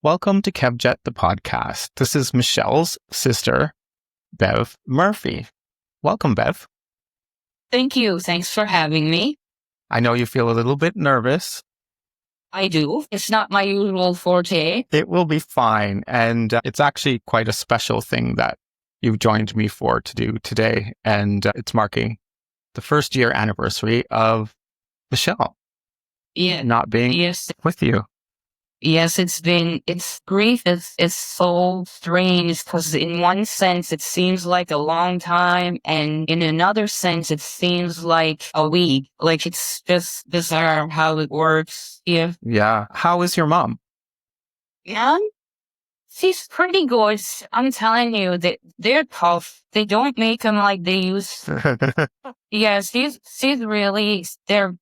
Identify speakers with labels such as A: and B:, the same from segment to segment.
A: Welcome to Kevjet, the podcast. This is Michelle's sister, Bev Murphy. Welcome, Bev.
B: Thank you. Thanks for having me.
A: I know you feel a little bit nervous.
B: I do. It's not my usual forte.
A: It will be fine. And it's actually quite a special thing that you've joined me for to do today. And it's marking the first year anniversary of Michelle not being with you.
B: Yes, it's grief is so strange because in one sense it seems like a long time, and in another sense it seems like a week. Like, it's just bizarre how it works.
A: Yeah. How is your mom?
B: Yeah, she's pretty good. I'm telling you, they're tough. They don't make them like they used to. Yeah, she's really, they're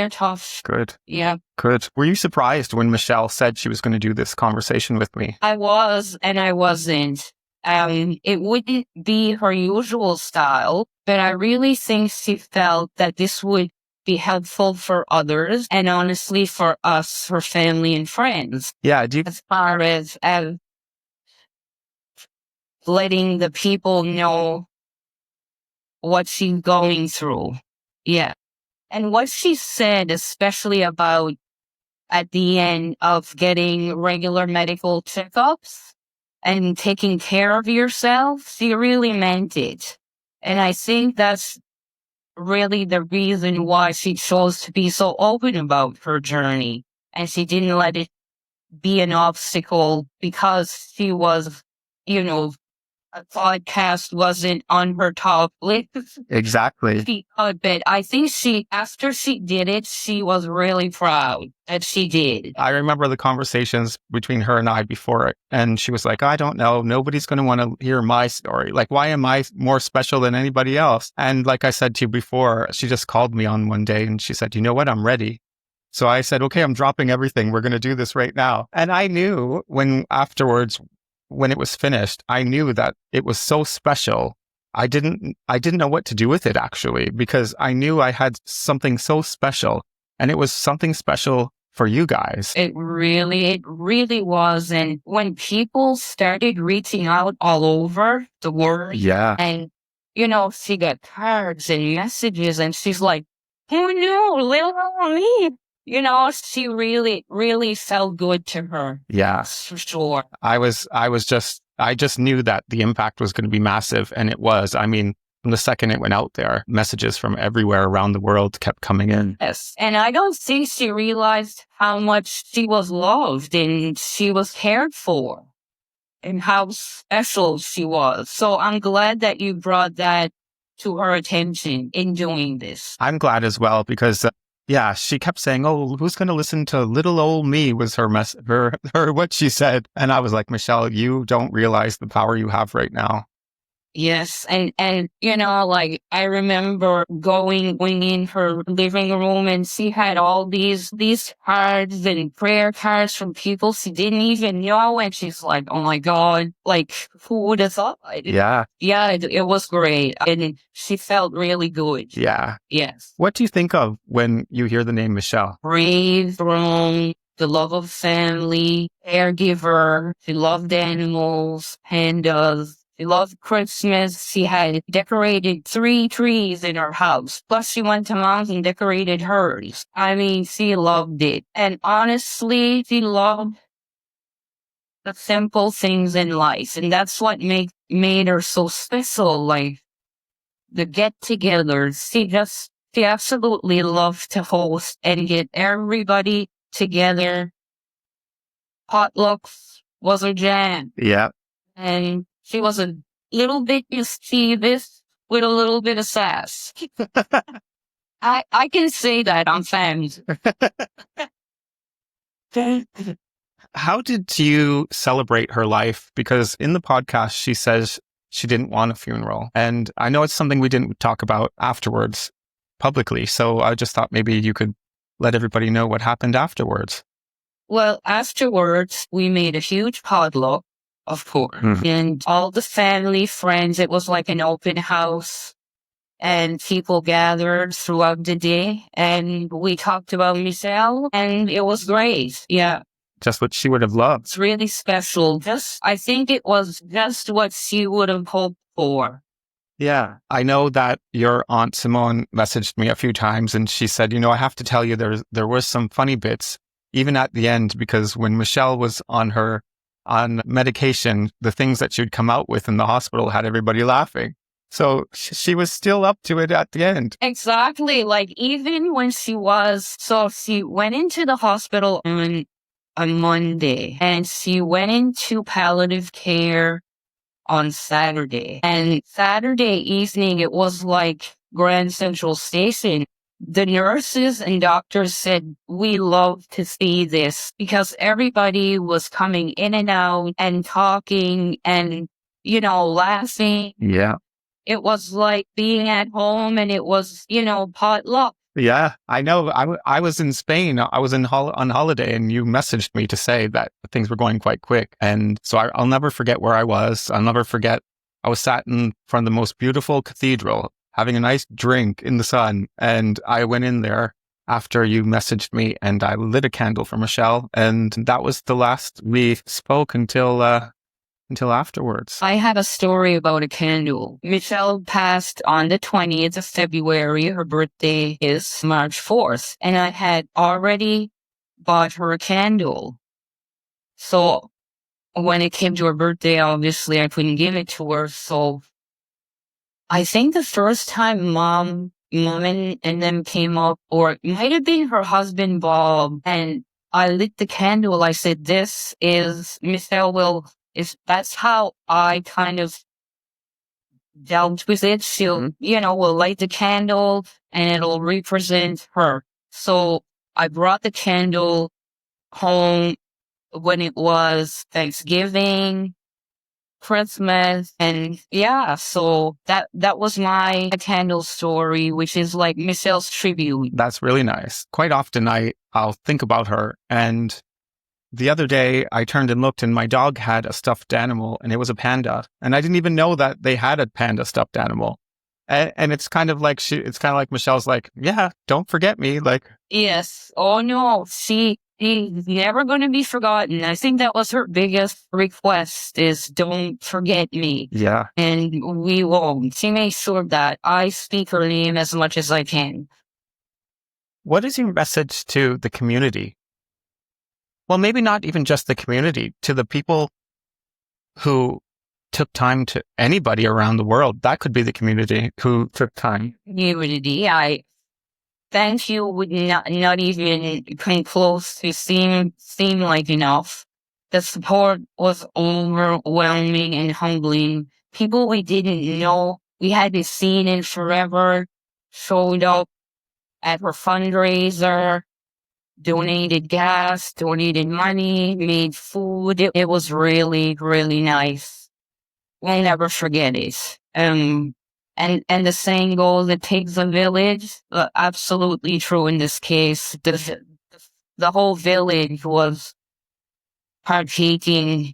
B: tough.
A: Good.
B: Yeah.
A: Good. Were you surprised when Michelle said she was going to do this conversation with me?
B: I was, and I wasn't. It wouldn't be her usual style, but I really think she felt that this would be helpful for others, and honestly for us, her family and friends.
A: Yeah.
B: As far as letting the people know what she's going through. Yeah. And what she said, especially about at the end of getting regular medical checkups and taking care of yourself, she really meant it. And I think that's really the reason why she chose to be so open about her journey. And she didn't let it be an obstacle because she was, a podcast wasn't on her top list.
A: Exactly.
B: But I think after she did it, she was really proud that she did.
A: I remember the conversations between her and I before it. And she was like, I don't know. Nobody's going to want to hear my story. Like, why am I more special than anybody else? And like I said to you before, she just called me on one day and she said, you know what? I'm ready. So I said, okay, I'm dropping everything. We're going to do this right now. And I knew when it was finished, I knew that it was so special. I didn't know what to do with it, actually, because I knew I had something so special, and it was something special for you guys.
B: It really was. And when people started reaching out all over the world, and she got cards and messages, and she's like, oh no, little me. She really felt good to her.
A: Yes,
B: for sure.
A: I just knew that the impact was going to be massive, and it was. I mean, from the second it went out there, messages from everywhere around the world kept coming in.
B: Yes, and I don't think she realized how much she was loved and she was cared for and how special she was. So I'm glad that you brought that to her attention in doing this.
A: I'm glad as well because she kept saying, oh, who's going to listen to little old me was her what she said. And I was like, Michelle, you don't realize the power you have right now.
B: Yes. And I remember going in her living room and she had all these cards and prayer cards from people she didn't even know. And she's like, oh my God, like, who would have thought?
A: Yeah.
B: Yeah, it was great. And she felt really good.
A: Yeah.
B: Yes.
A: What do you think of when you hear the name Michelle?
B: Brave, strong, the love of family, caregiver. She loved animals, pandas. She loved Christmas. She had decorated 3 trees in her house. Plus, she went to mom's and decorated hers. I mean, she loved it. And honestly, she loved the simple things in life. And that's what made her so special. Like, the get-togethers. She absolutely loved to host and get everybody together. Potlucks was her jam.
A: Yeah.
B: And she was a little bit mischievous with a little bit of sass. I can say that on fans.
A: How did you celebrate her life? Because in the podcast, she says she didn't want a funeral. And I know it's something we didn't talk about afterwards publicly. So I just thought maybe you could let everybody know what happened afterwards.
B: Well, afterwards, we made a huge potluck, of course. Mm-hmm. And all the family, friends, it was like an open house. And people gathered throughout the day. And we talked about Michelle. And it was great. Yeah.
A: just what she would have loved.
B: It's really special. I think it was just what she would have hoped for.
A: Yeah. I know that your Aunt Simone messaged me a few times and she said, I have to tell you, there was some funny bits, even at the end, because when Michelle was on medication, the things that she'd come out with in the hospital had everybody laughing. So she was still up to it at the end.
B: Exactly. Like even when she went into the hospital on a Monday and she went into palliative care on Saturday. And Saturday evening, it was like Grand Central Station. The nurses and doctors said, we love to see this because everybody was coming in and out and talking and, laughing.
A: Yeah.
B: It was like being at home and it was, potluck.
A: Yeah, I know. I was in Spain. I was on holiday, and you messaged me to say that things were going quite quick. And so I'll never forget where I was. I'll never forget. I was sat in front of the most beautiful cathedral, having a nice drink in the sun. And I went in there after you messaged me, and I lit a candle for Michelle. And that was the last we spoke until afterwards.
B: I have a story about a candle. Michelle passed on the 20th of February. Her birthday is March 4th. And I had already bought her a candle. So when it came to her birthday, obviously I couldn't give it to her. So I think the first time Mom and them came up, or it might have been her husband, Bob, and I lit the candle. I said, this is Michelle that's how I kind of dealt with it. She'll, will light the candle and it'll represent her. So I brought the candle home when it was Thanksgiving, Christmas, and so that was my candle story, which is like Michelle's tribute.
A: That's really nice. Quite often I'll think about her, and the other day, I turned and looked, and my dog had a stuffed animal, and it was a panda. And I didn't even know that they had a panda stuffed animal. And it's kind of like Michelle's like, yeah, don't forget me. Like,
B: yes. Oh no, she's never going to be forgotten. I think that was her biggest request: is don't forget me.
A: Yeah.
B: And we won't. She makes sure that I speak her name as much as I can.
A: What is your message to the community? Well, maybe not even just the community, to the people who took time, to anybody around the world. That could be the community who took time.
B: Community, I thank you would not even come close to seem like enough. The support was overwhelming and humbling. People we didn't know, we hadn't seen in forever, showed up at her fundraiser, donated gas, donated money, made food. It was really, really nice. We'll never forget it. And the saying goes, it takes a village. Absolutely true in this case. The whole village was partaking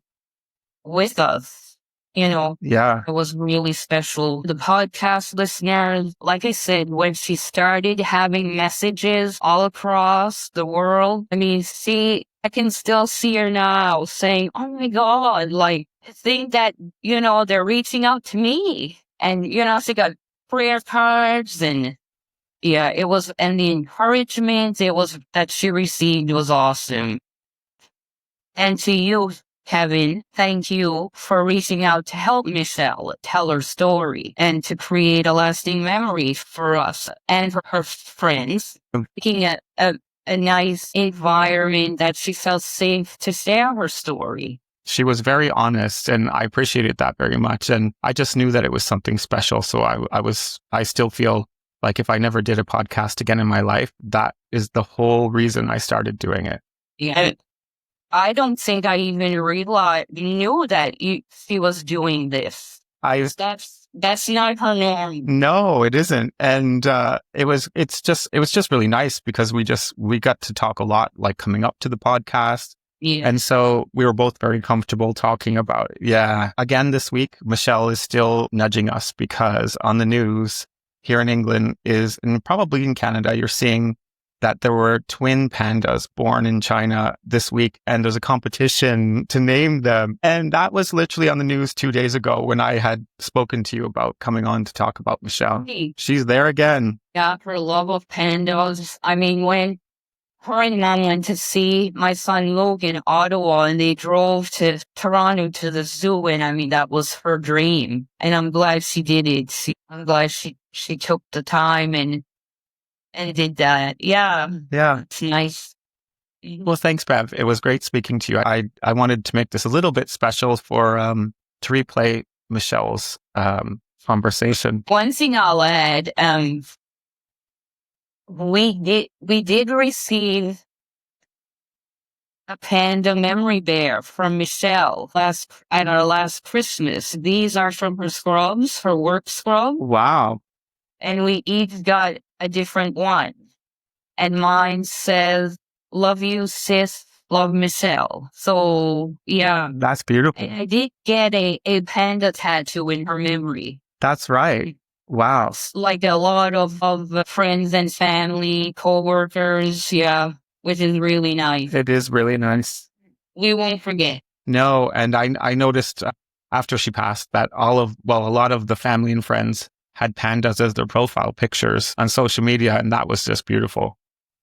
B: with us.
A: Yeah.
B: It was really special. The podcast listeners, like I said, when she started having messages all across the world, I mean, I can still see her now saying, oh my God, like, I think that, they're reaching out to me. And, she got prayer cards and and the encouragement that she received was awesome. And to you, Kevin, thank you for reaching out to help Michelle tell her story and to create a lasting memory for us and for her friends, making a nice environment that she felt safe to share her story.
A: She was very honest, and I appreciated that very much. And I just knew that it was something special. So I still feel like if I never did a podcast again in my life, that is the whole reason I started doing it.
B: Yeah. I don't think I even knew that she was doing this. That's not her norm.
A: No, it isn't. And it was just really nice because we got to talk a lot, like coming up to the podcast.
B: Yeah.
A: And so we were both very comfortable talking about it. Yeah. Again, this week, Michelle is still nudging us because on the news here in England and probably in Canada, you're seeing that there were twin pandas born in China this week, and there's a competition to name them. And that was literally on the news 2 days ago when I had spoken to you about coming on to talk about Michelle.
B: Hey,
A: She's there again.
B: yeah, her love of pandas. I mean, when her and I went to see my son Luke in Ottawa, and they drove to Toronto to the zoo, and I mean, that was her dream. And I'm glad she did it. I'm glad she took the time and did that. Yeah,
A: Yeah.
B: it's nice.
A: Well, thanks, Bev. It was great speaking to you. I wanted to make this a little bit special for to replay Michelle's conversation.
B: One thing I'll add, we did receive a panda memory bear from Michelle at our last Christmas. These are from her scrubs, her work scrub,
A: Wow.
B: and we each got a different one. And mine says, "Love you, sis. Love Michelle." So yeah,
A: That's beautiful.
B: I did get a panda tattoo in her memory.
A: That's right. Wow.
B: Like a lot of friends and family, co-workers, yeah, which is really nice.
A: It is really nice.
B: We won't forget.
A: No, and I noticed after she passed that a lot of the family and friends had pandas as their profile pictures on social media, and that was just beautiful.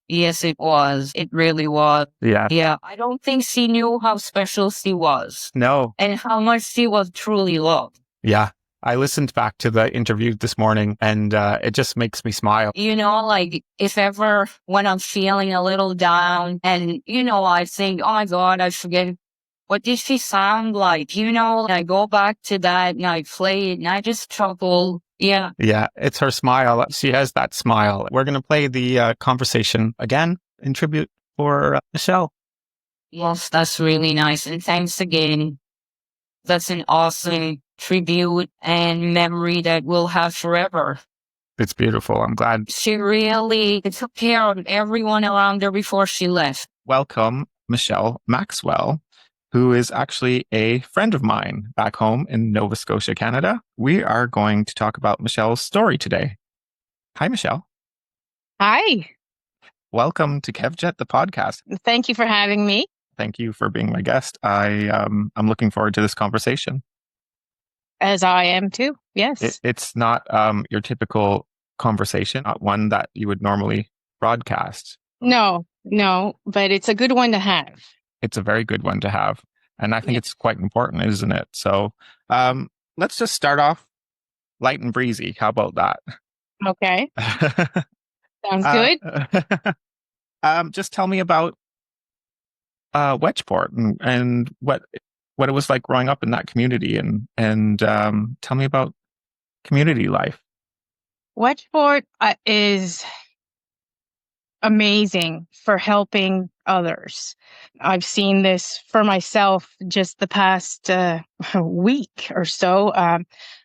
B: Yes, it was. It really was.
A: Yeah.
B: Yeah, I don't think she knew how special she was
A: No.
B: and how much she was truly loved.
A: Yeah. I listened back to the interview this morning, and it just makes me smile.
B: You know, like if ever when I'm feeling a little down and, I think, oh my God, I forget, what did she sound like? I go back to that and I play it and I just chuckle. Yeah.
A: Yeah, it's her smile. She has that smile. We're going to play the conversation again in tribute for Michelle.
B: Yes, that's really nice. And thanks again. That's an awesome tribute and memory that we'll have forever.
A: It's beautiful. I'm glad.
B: She really took care of everyone around her before she left.
A: Welcome, Michelle Maxwell, who is actually a friend of mine back home in Nova Scotia, Canada. We are going to talk about Michelle's story today. Hi, Michelle.
C: Hi.
A: Welcome to Kevjet, the podcast.
C: Thank you for having me.
A: Thank you for being my guest. I'm looking forward to this conversation.
C: As I am too. Yes.
A: It's not your typical conversation, not one that you would normally broadcast.
C: No, but it's a good one to have.
A: It's a very good one to have. And I think it's quite important, isn't it? So let's just start off light and breezy. How about that?
C: Okay. Sounds good.
A: Just tell me about Wedgeport and what it was like growing up in that community, and tell me about community life.
C: Wedgeport is amazing for helping others. I've seen this for myself just the past week or so.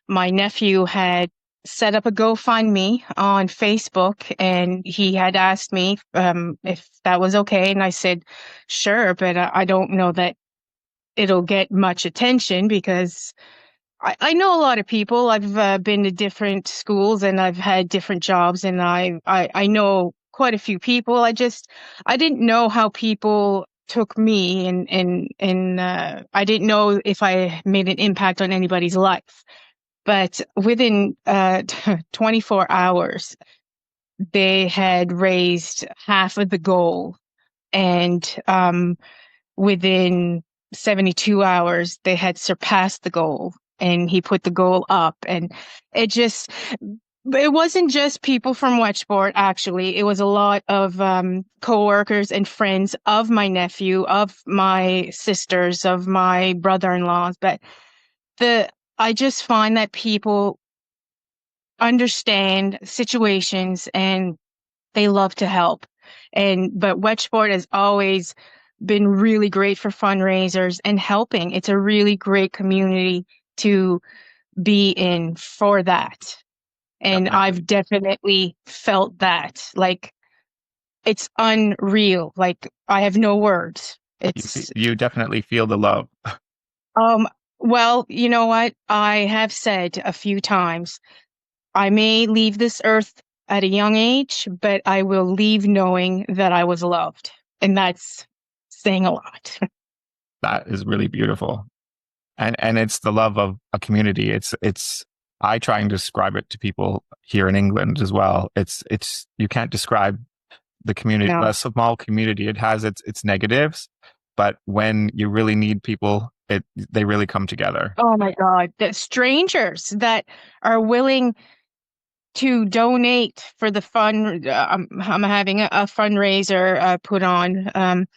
C: My nephew had set up a GoFundMe on Facebook, and he had asked me if that was okay. And I said, sure, but I don't know that it'll get much attention because I know a lot of people. I've been to different schools and I've had different jobs, and I know quite a few people. I didn't know how people took me, and I didn't know if I made an impact on anybody's life. But within 24 hours, they had raised half of the goal, and within 72 hours, they had surpassed the goal. And he put the goal up, and it wasn't just people from Wedgeport, actually. It was a lot of co-workers and friends of my nephew, of my sisters, of my brother-in-laws. But I just find that people understand situations and they love to help. But Wedgeport has always been really great for fundraisers and helping. It's a really great community to be in for that. And
A: Definitely.
C: I've definitely felt that. Like, it's unreal. Like, I have no words.
A: You definitely feel the love.
C: Well, you know what? I have said a few times, I may leave this earth at a young age, but I will leave knowing that I was loved. And that's saying a lot.
A: That is really beautiful. And it's the love of a community. It's I try and describe it to people here in England as well. It's you can't describe the community,
C: No.
A: a small community. It has its negatives, but when you really need people, they really come together.
C: Oh my God. The strangers that are willing to donate for the fund. I'm having a fundraiser put on.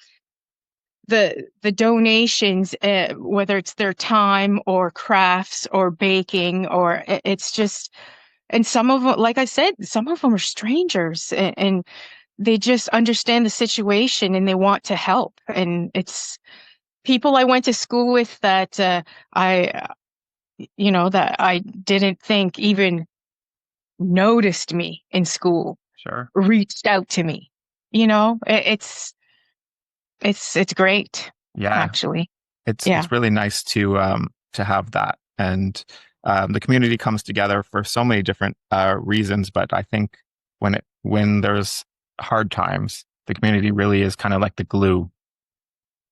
C: The donations, whether it's their time or crafts or baking, or it's just, and some of them, like I said, some of them are strangers, and they just understand the situation and they want to help. And it's people I went to school with that I, that I didn't think even noticed me in school,
A: Sure.
C: reached out to me. It's great,
A: Yeah.
C: actually.
A: It's
C: Yeah.
A: really nice to have that. And the community comes together for so many different reasons, but I think when there's hard times, the community really is kind of like the glue.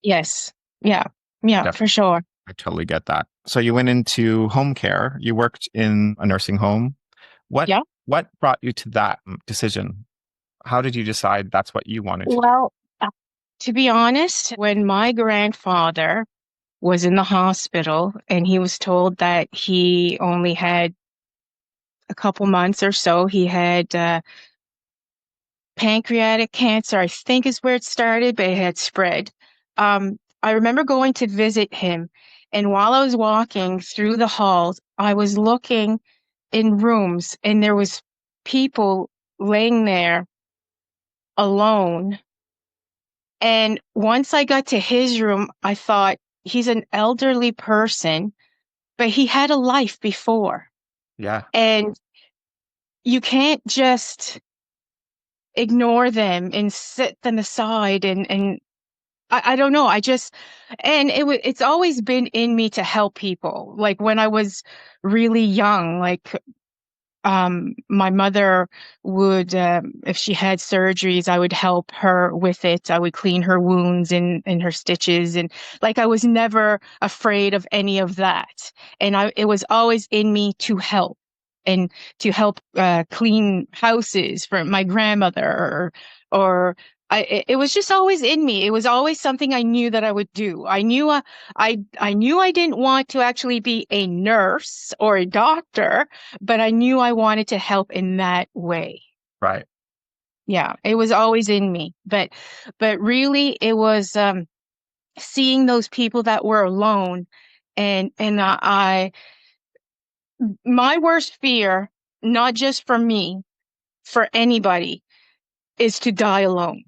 C: Yes. Yeah. Yeah,
A: Def-
C: for sure.
A: I totally get that. So you went into home care. You worked in a nursing home. What
C: Yeah.
A: what brought you to that decision? How did you decide that's what you wanted to do?
C: Well, to be honest, when my grandfather was in the hospital and he was told that he only had a couple months or so, he had pancreatic cancer, I think is where it started, but it had spread. I remember going to visit him, and while I was walking through the halls, I was looking in rooms, and there was people laying there alone. And once I got to his room, I thought he's an elderly person, but he had a life before.
A: Yeah,
C: And you can't just ignore them and set them aside and I don't know. And it's always been in me to help people. Like when I was really young, like my mother would, if she had surgeries, I would help her with it. I would clean her wounds and her stitches. And like, I was never afraid of any of that. And it was always in me to help and to help, clean houses for my grandmother or it was just always in me. It was always something I knew that I would do. I knew I didn't want to actually be a nurse or a doctor, but I knew I wanted to help in that way.
A: right.
C: Yeah, it was always in me. But really it was seeing those people that were alone and I my worst fear, not just for me, for anybody, is to die alone.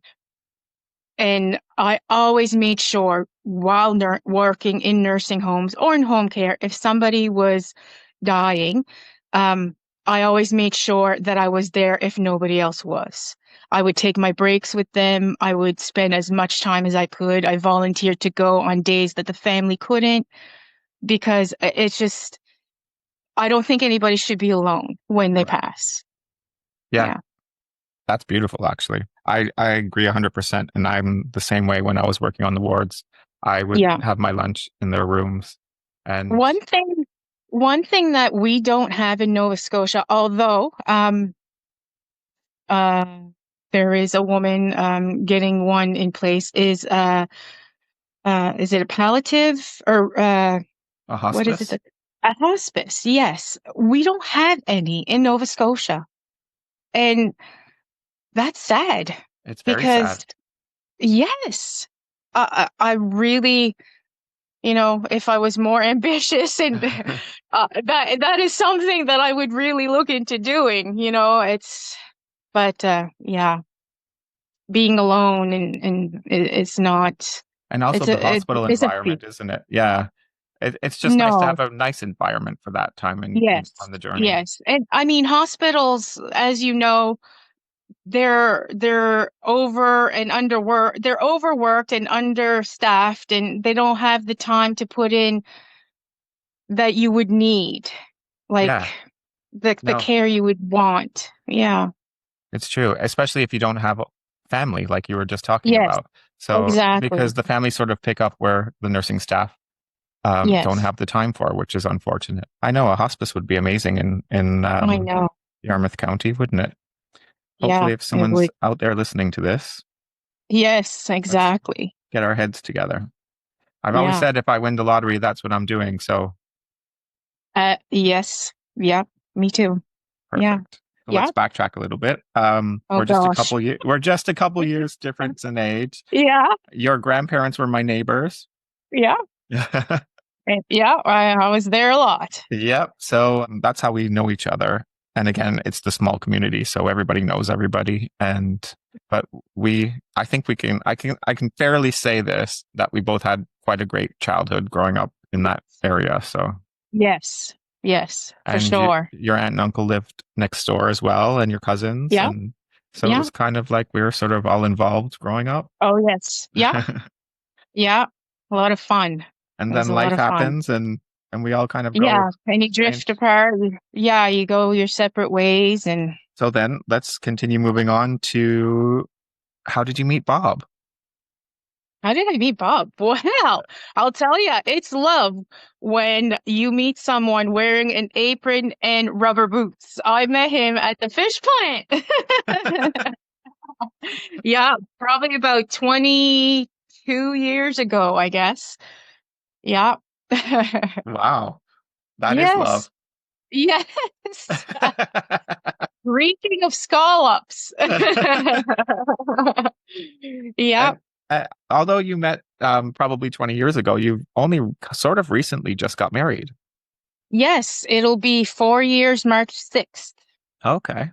C: And I always made sure while working in nursing homes or in home care, if somebody was dying, I always made sure that I was there if nobody else was. I would take my breaks with them. I would spend as much time as I could. I volunteered to go on days that the family couldn't because it's just, I don't think anybody should be alone when they
A: Right.
C: pass.
A: Yeah,
C: Yeah.
A: that's beautiful, actually. I agree 100%. And I'm the same way when I was working on the wards. I would
C: Yeah.
A: have my lunch in their rooms. And
C: One thing, one thing that we don't have in Nova Scotia, although uh, there is a woman getting one in place, is it a palliative or
A: a
C: what is it?
A: hospice,
C: A hospice? Yes, we don't have any in Nova Scotia, and that's sad
A: it's very
C: because
A: sad.
C: yes, I really. If I was more ambitious and that is something that I would really look into doing, but yeah, being alone and it's not,
A: And also the hospital
C: it's a feat.
A: environment, isn't it? Yeah. It's just nice to
C: No,
A: have a nice environment for that time
C: yes,
A: on the journey.
C: yes. And I mean, hospitals, as you know, they're over and underworked, they're overworked and understaffed, and they don't have the time to put in that you would need. Like
A: Yeah.
C: the
A: No,
C: care you would want. Yeah.
A: It's true, especially if you don't have a family like you were just talking
C: Yes,
A: about. So, because
C: exactly.
A: the family sort of pick up where the nursing staff don't
C: Yes,
A: have the time for, which is unfortunate. I know a hospice would be amazing in
C: I know.
A: Yarmouth County, wouldn't it?
C: Yeah,
A: Hopefully, if
C: it
A: someone's
C: would.
A: out there listening to this,
C: Yes,
A: let's
C: exactly.
A: get our heads together. I've always
C: Yeah.
A: said if I win the lottery, that's what I'm doing. So
C: Yes. Yeah. Me too. Yeah.
A: perfect. So
C: Yeah.
A: let's backtrack a little bit.
C: Oh gosh.
A: We're just a couple years difference in age.
C: Yeah.
A: Your grandparents were my neighbors.
C: Yeah. Yeah. I was there a lot.
A: Yep. So that's how we know each other. And again, it's the small community, so everybody knows everybody. But I think I can fairly say this that we both had quite a great childhood growing up in that area. So,
C: Yes. Yes, for
A: and
C: sure.
A: your aunt and uncle lived next door as well, and your cousins,
C: Yeah.
A: and so it
C: Yeah.
A: was kind of like we were sort of all involved growing up.
C: Oh, yes. Yeah. Yeah. A lot of fun.
A: And
C: It was
A: then
C: a lot
A: life
C: of fun.
A: happens, and we all kind of go
C: Yeah. And you
A: same.
C: drift apart. Yeah. You go your separate ways. And
A: So then let's continue moving on to how did you meet Bob?
C: how did I meet Bob? Well, I'll tell you, it's love when you meet someone wearing an apron and rubber boots. I met him at the fish plant. Yeah, probably about 22 years ago, I guess. Yeah.
A: Wow, that is love.
C: Yes. Yes. Reeking of scallops. Yeah.
A: And although you met probably 20 years ago, you only sort of recently just got married.
C: Yes, it'll be 4 years, March 6th.
A: Okay.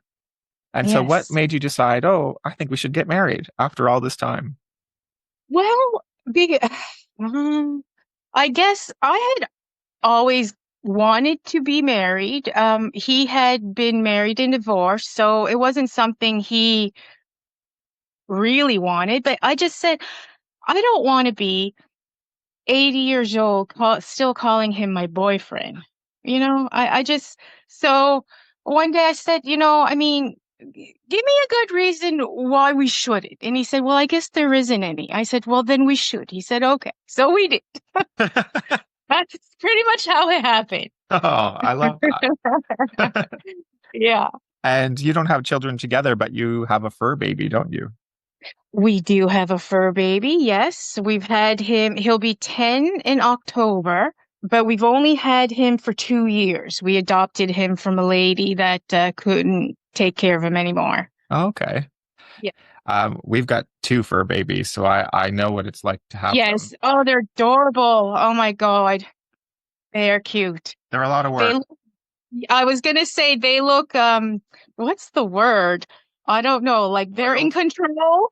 A: And so what
C: Yes.
A: made you decide, oh, I think we should get married after all this time?
C: Well, be, um, I guess I had always wanted to be married. He had been married and divorced, so it wasn't something he really wanted. But I just said, I don't want to be 80 years old, still calling him my boyfriend. I just, so one day I said, I mean, give me a good reason why we shouldn't. And he said, well, I guess there isn't any. I said, well, then we should. He said, okay. So we did. That's pretty much how it happened.
A: Oh, I love that.
C: Yeah.
A: And you don't have children together, but you have a fur baby, don't you?
C: We do have a fur baby. Yes. We've had him. He'll be 10 in October, but we've only had him for 2 years. We adopted him from a lady that couldn't take care of him anymore.
A: Okay.
C: Yeah.
A: We've got two fur babies, so I know what it's like to have them.
C: Yes. Oh, they're adorable. Oh my God. They are cute.
A: They're a lot of
C: They,
A: work.
C: I was gonna say they look, what's the word? I don't know. Like they're in
A: Spoiled.
C: control.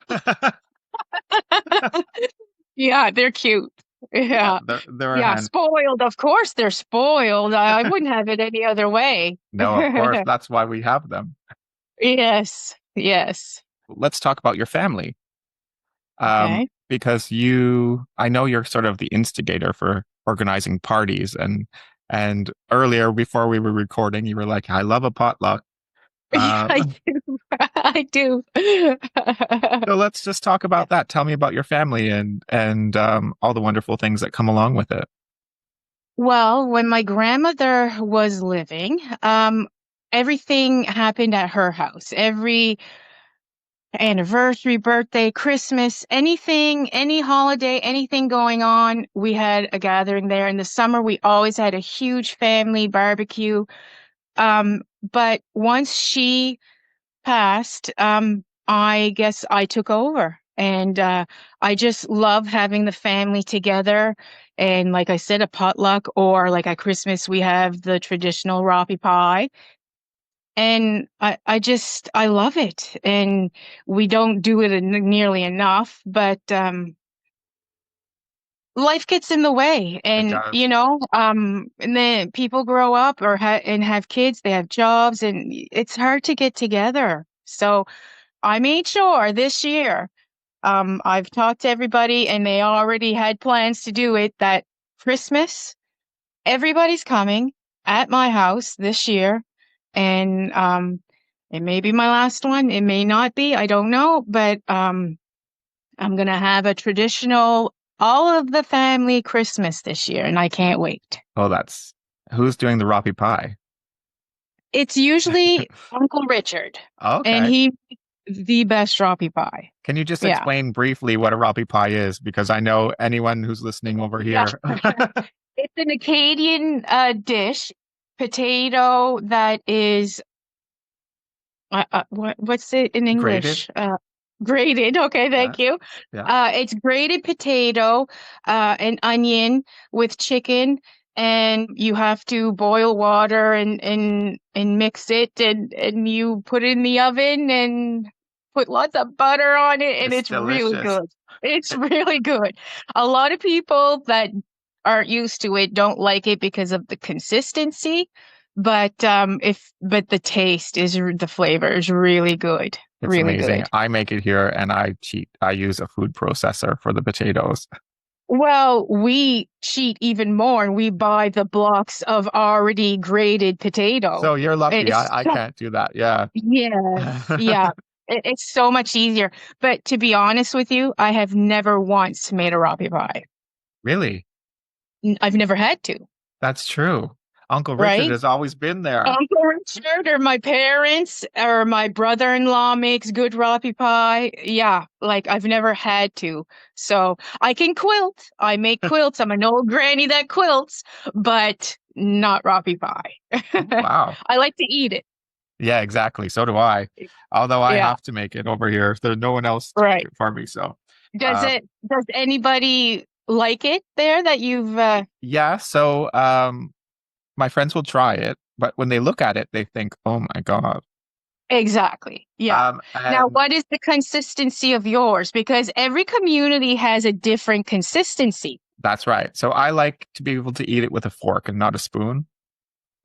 C: Yeah, they're cute.
A: Yeah,
C: Yeah.
A: they're a
C: Yeah,
A: hand.
C: spoiled. Of course they're spoiled. I wouldn't have it any other way.
A: No, of course, that's why we have them.
C: Yes. Yes.
A: Let's talk about your family.
C: Okay.
A: Because I know you're sort of the instigator for organizing parties, and earlier before we were recording, you were like, "I love a potluck."
C: Yeah, I
A: Uh,
C: do. I do.
A: so let's just talk about that. Tell me about your family and all the wonderful things that come along with it.
C: Well, when my grandmother was living, everything happened at her house. Every anniversary, birthday, Christmas, anything, any holiday, anything going on, we had a gathering there. In the summer, we always had a huge family barbecue. But once she passed, I guess I took over. And I just love having the family together. And like I said, a potluck, or like at Christmas, we have the traditional raw pie. And I love it. And we don't do it nearly enough, but life gets in the way.
A: It
C: And,
A: does.
C: and then people grow up and have kids, they have jobs, and it's hard to get together. So I made sure this year, I've talked to everybody and they already had plans to do it, that Christmas, everybody's coming at my house this year. And It may be my last one. It may not be. I don't know. But I'm going to have a traditional, all of the family Christmas this year, and I can't wait.
A: Oh, who's doing the Roppy pie?
C: It's usually Uncle Richard, and
A: Okay.
C: he the best Roppy pie.
A: Can you just
C: Yeah.
A: explain briefly what a Roppy pie is? Because I know anyone who's listening over
C: Yeah.
A: here.
C: It's an Acadian dish, potato that is what's it in
A: Grated?
C: English? Grated. Okay,
A: Yeah.
C: thank you.
A: Yeah.
C: It's grated potato, and onion with chicken, and you have to boil water and mix it, and you put it in the oven and put lots of butter on it, and
A: It's
C: it's really
A: delicious.
C: good. It's really good. A lot of people that aren't used to it don't like it because of the consistency. But the taste is the flavor is really good.
A: It's
C: Really
A: amazing.
C: good.
A: I make it here and I cheat. I use a food processor for the potatoes.
C: Well, we cheat even more and we buy the blocks of already grated potato.
A: So you're lucky.
C: It's
A: I can't do that. Yeah.
C: yes, yeah. It's so much easier. But to be honest with you, I have never once made a Roppy pie.
A: Really?
C: I've never had to,
A: That's true. Uncle Richard
C: right?
A: has always been there.
C: Uncle Richard or my parents or my brother-in-law makes good Roppy pie. Yeah, like I've never had to. So I can quilt. I make quilts. I'm an old granny that quilts, but not Roppy pie.
A: Wow.
C: I like to eat it.
A: Yeah, exactly. So do I. Although I
C: Yeah,
A: have to make it over here. There's no one else to make
C: right.
A: it for me. So,
C: Does
A: uh,
C: does anybody like it there that you've
A: yeah. So, my friends will try it, but when they look at it, they think, "Oh my God."
C: exactly. Yeah. Now,
A: And
C: what is the consistency of yours? Because every community has a different consistency.
A: that's right. So I like to be able to eat it with a fork and not a spoon.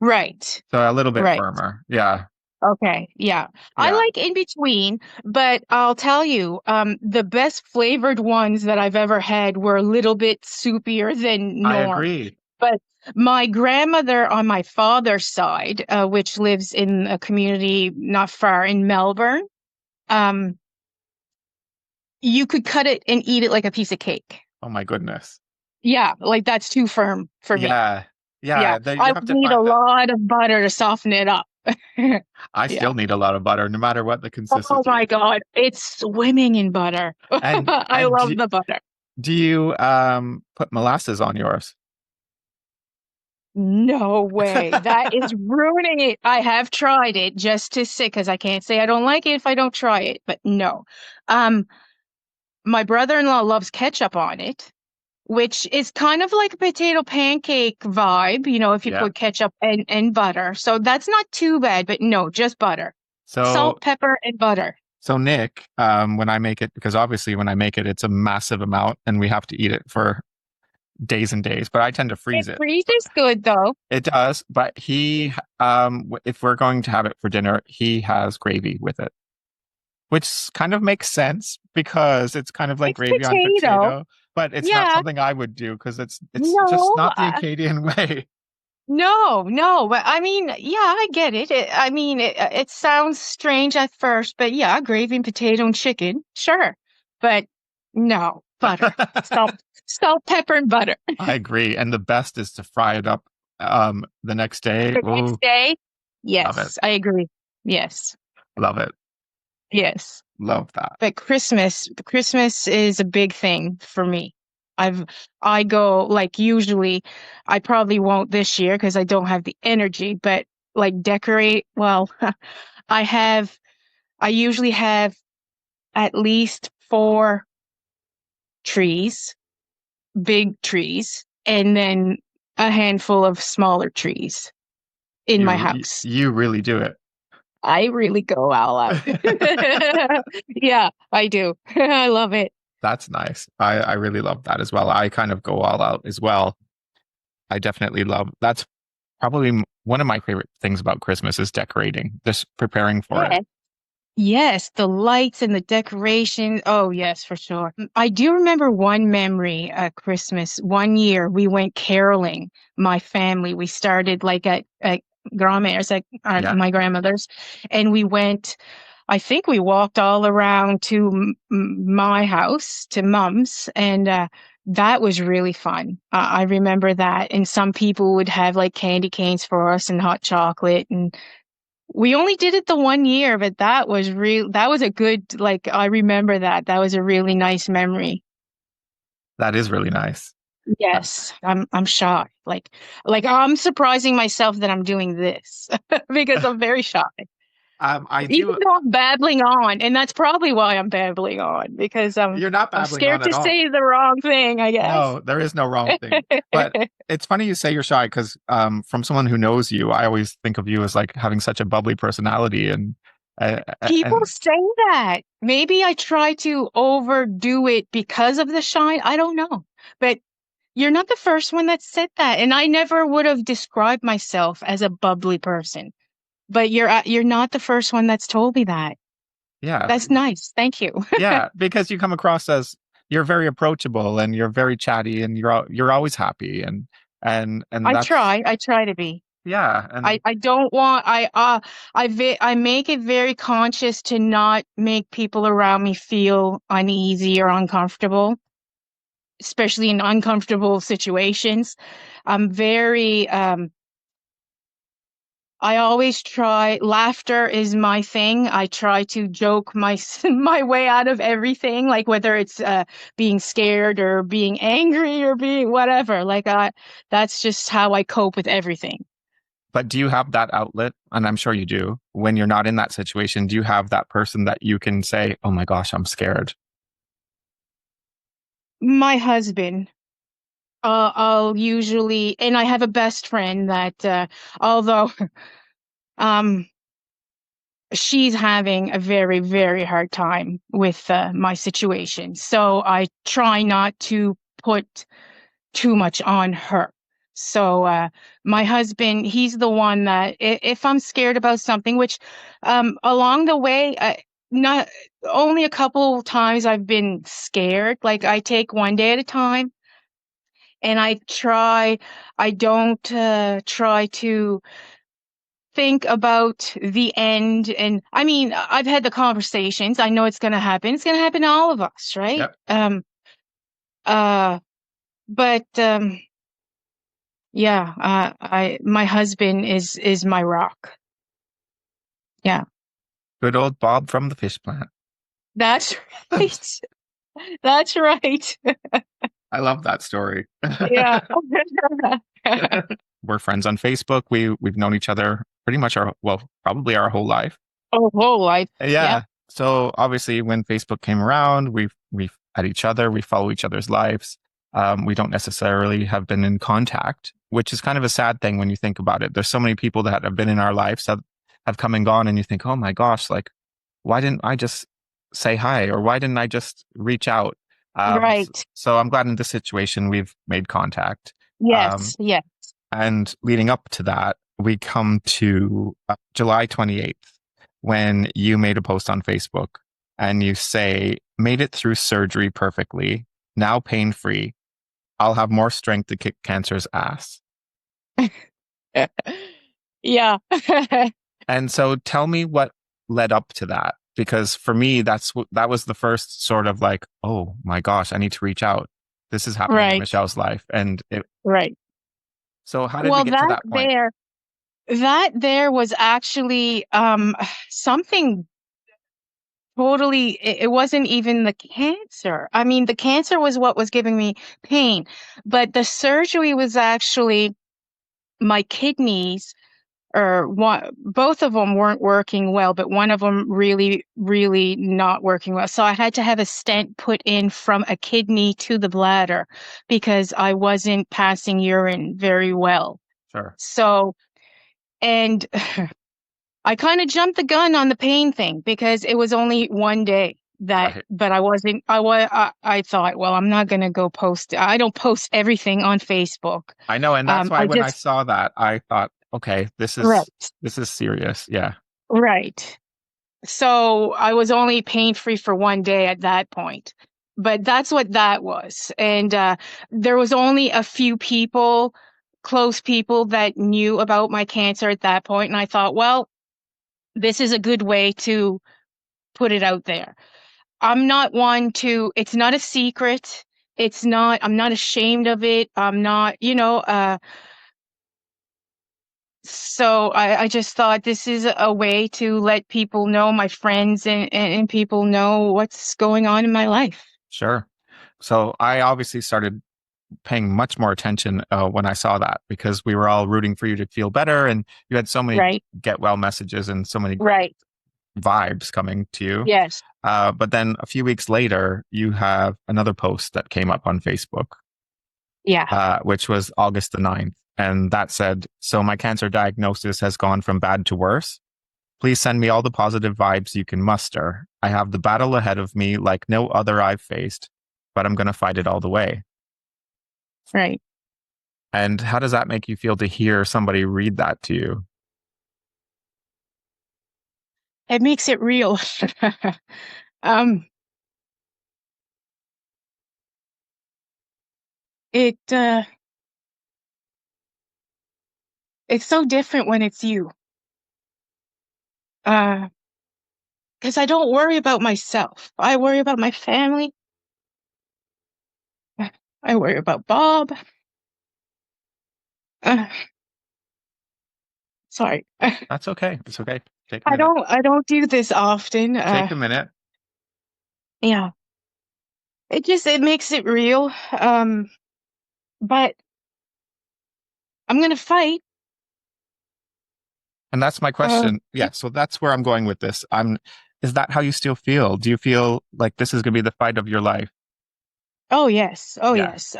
C: Right.
A: So a little bit
C: Right.
A: firmer. Yeah.
C: Okay. Yeah. I
A: Yeah.
C: like in between, but I'll tell you, the best flavored ones that I've ever had were a little bit soupier than
A: I
C: norm.
A: agree.
C: But my grandmother on my father's side, which lives in a community not far in Melbourne, um, you could cut it and eat it like a piece of cake.
A: Oh my goodness.
C: Yeah, like that's too firm for me.
A: Yeah.
C: Yeah,
A: Yeah.
C: I
A: You
C: would
A: have to
C: need a
A: find that.
C: lot of butter to soften it up.
A: I
C: Yeah.
A: still need a lot of butter, no matter what the
C: Oh
A: consistency
C: my
A: is.
C: God, it's swimming in butter.
A: And
C: I
A: and
C: love the butter.
A: do you put molasses on yours?
C: No way. That is ruining it. I have tried it just to say, because I can't say I don't like it if I don't try it, but no. Um, my brother-in-law loves ketchup on it, which is kind of like a potato pancake vibe, if you
A: Yeah.
C: put ketchup and butter. So that's not too bad, but no, just butter.
A: So
C: Salt, pepper, and butter.
A: so Nick, when I make it, because obviously when I make it, it's a massive amount and we have to eat it for days and days, but I tend to freeze
C: It
A: it.
C: freezes good though.
A: It does, but if we're going to have it for dinner, he has gravy with it, which kind of makes sense because it's kind of like
C: It's
A: gravy on
C: potato.
A: potato, but it's not
C: Yeah.
A: something I would do because it's just
C: No,
A: not the Acadian way.
C: no. But I mean, yeah, I get it. It sounds strange at first, but yeah, gravy and potato and chicken, sure. But no, butter, salt, pepper, and butter.
A: I agree, and the best is to fry it up the next day.
C: The
A: Ooh,
C: next day,
A: love it,
C: yes, I agree. Yes,
A: love it,
C: yes.
A: love that.
C: But Christmas is a big thing for me. I go like usually, I probably won't this year because I don't have the energy, but like decorate, well, I usually have at least 4 trees, big trees, and then a handful of smaller trees in my house.
A: You really do it.
C: I really go all out. Yeah, I do. I love it.
A: That's nice. I really love that as well. I kind of go all out as well. I definitely love that's probably one of my favorite things about Christmas is decorating, just preparing for it.
C: Yes, the lights and the decoration. Oh, yes, for sure. I do remember one memory at Christmas. One year we went caroling, my family. We started like at grandma's, like
A: Yeah.
C: my grandmother's, and we went. I think we walked all around to my house, to Mum's, and that was really fun. I remember that, and some people would have like candy canes for us and hot chocolate, and we only did it the 1 year, but that was real. That was a good, like, I remember that. That was a really nice memory.
A: That is really nice.
C: Yes, I'm shy. Like I'm surprising myself that I'm doing this because I'm very shy.
A: I
C: Even
A: do.
C: though I'm babbling on, and that's probably why I'm babbling on, because
A: You're not
C: I'm
A: babbling
C: scared
A: on at
C: to
A: all.
C: say the wrong thing, I guess.
A: No, there is no wrong thing. But it's funny you say you're shy because from someone who knows you, I always think of you as like having such a bubbly personality
C: People
A: and
C: say that. Maybe I try to overdo it because of the shine. I don't know. But you're not the first one that said that, and I never would have described myself as a bubbly person. But you're not the first one that's told me that.
A: yeah,
C: That's nice. Thank you.
A: yeah, because you come across as you're very approachable and you're very chatty and you're always happy and that's
C: I try to be.
A: yeah and
C: I don't want I make it very conscious to not make people around me feel uneasy or uncomfortable, especially in uncomfortable situations. I'm very I always try, laughter is my thing. I try to joke my way out of everything, like whether it's being scared or being angry or being whatever. That's just how I cope with everything.
A: but do you have that outlet? And I'm sure you do. When you're not in that situation, do you have that person that you can say, "Oh my gosh, I'm scared"?
C: My husband, I'll usually, and I have a best friend that, although, um, she's having a very, very hard time with my situation. So I try not to put too much on her. So my husband, he's the one that if I'm scared about something, which along the way, not only a couple times I've been scared, like I take one day at a time and I don't try to think about the end. And I mean, I've had the conversations. I know it's going to happen. It's going to happen to all of us, right?
A: Yep.
C: Uh, but yeah, my husband is my rock. Yeah,
A: Good old Bob from the fish plant.
C: that's right. That's right.
A: I love that story.
C: Yeah.
A: We're friends on Facebook. We've known each other pretty much probably our whole life.
C: Oh, whole life. Yeah.
A: Yeah. So obviously when Facebook came around, we've had each other, we follow each other's lives. We don't necessarily have been in contact, which is kind of a sad thing when you think about it. There's so many people that have been in our lives that have come and gone, and you think, oh my gosh, like, why didn't I just say hi? Or why didn't I just reach out?
C: Right.
A: So I'm glad in this situation we've made contact.
C: Yes. Yes.
A: And leading up to that, we come to July 28th, when you made a post on Facebook and you say, made it through surgery perfectly, now pain free. I'll have more strength to kick cancer's ass.
C: Yeah.
A: And so tell me what led up to that. Because for me, that was the first sort of like, oh my gosh, I need to reach out. This is happening in
C: Right.
A: Michelle's life.
C: Right.
A: So how did we
C: Well,
A: get to that point?
C: that there was actually something totally, it wasn't even the cancer. I mean, the cancer was what was giving me pain, but the surgery was actually my kidneys, or both of them weren't working well, but one of them really, really not working well. So I had to have a stent put in from a kidney to the bladder because I wasn't passing urine very well.
A: Sure.
C: So, and I kind of jumped the gun on the pain thing because it was only one day
A: Right.
C: but I wasn't, I thought, well, I'm not going to go post. I don't post everything on Facebook.
A: I know. And that's why
C: I
A: when I
C: just,
A: saw that, I thought, okay,
C: right,
A: this is serious. Yeah.
C: right. So I was only pain free for one day at that point, but that's what that was. And, there was only a few people close people that knew about my cancer at that point, and I thought, well, this is a good way to put it out there. I'm not one to, it's not a secret. I'm not ashamed of it. I'm not, so I just thought this is a way to let people know, my friends and people know what's going on in my life.
A: Sure. So I obviously started paying much more attention when I saw that, because we were all rooting for you to feel better, and you had so many
C: Right.
A: get well messages and so many
C: Right.
A: vibes coming to you.
C: Yes.
A: But then a few weeks later, you have another post that came up on Facebook,
C: Yeah.
A: which was August the 9th. And that said, so my cancer diagnosis has gone from bad to worse. Please send me all the positive vibes you can muster. I have the battle ahead of me like no other I've faced, but I'm going to fight it all the way.
C: Right.
A: And how does that make you feel to hear somebody read that to you?
C: It makes it real. um, it, it's so different when it's you. Because I don't worry about myself. I worry about my family. I worry about Bob. Uh, sorry.
A: That's okay. It's okay. Take a minute.
C: I don't do this often.
A: Take a minute.
C: Yeah. It makes it real. But I'm gonna fight.
A: And that's my
C: Uh,
A: question. Yeah. So that's where I'm going with this. Is that how you still feel? Do you feel like this is going to be the fight of your life?
C: oh yes. Oh
A: Yeah.
C: yes.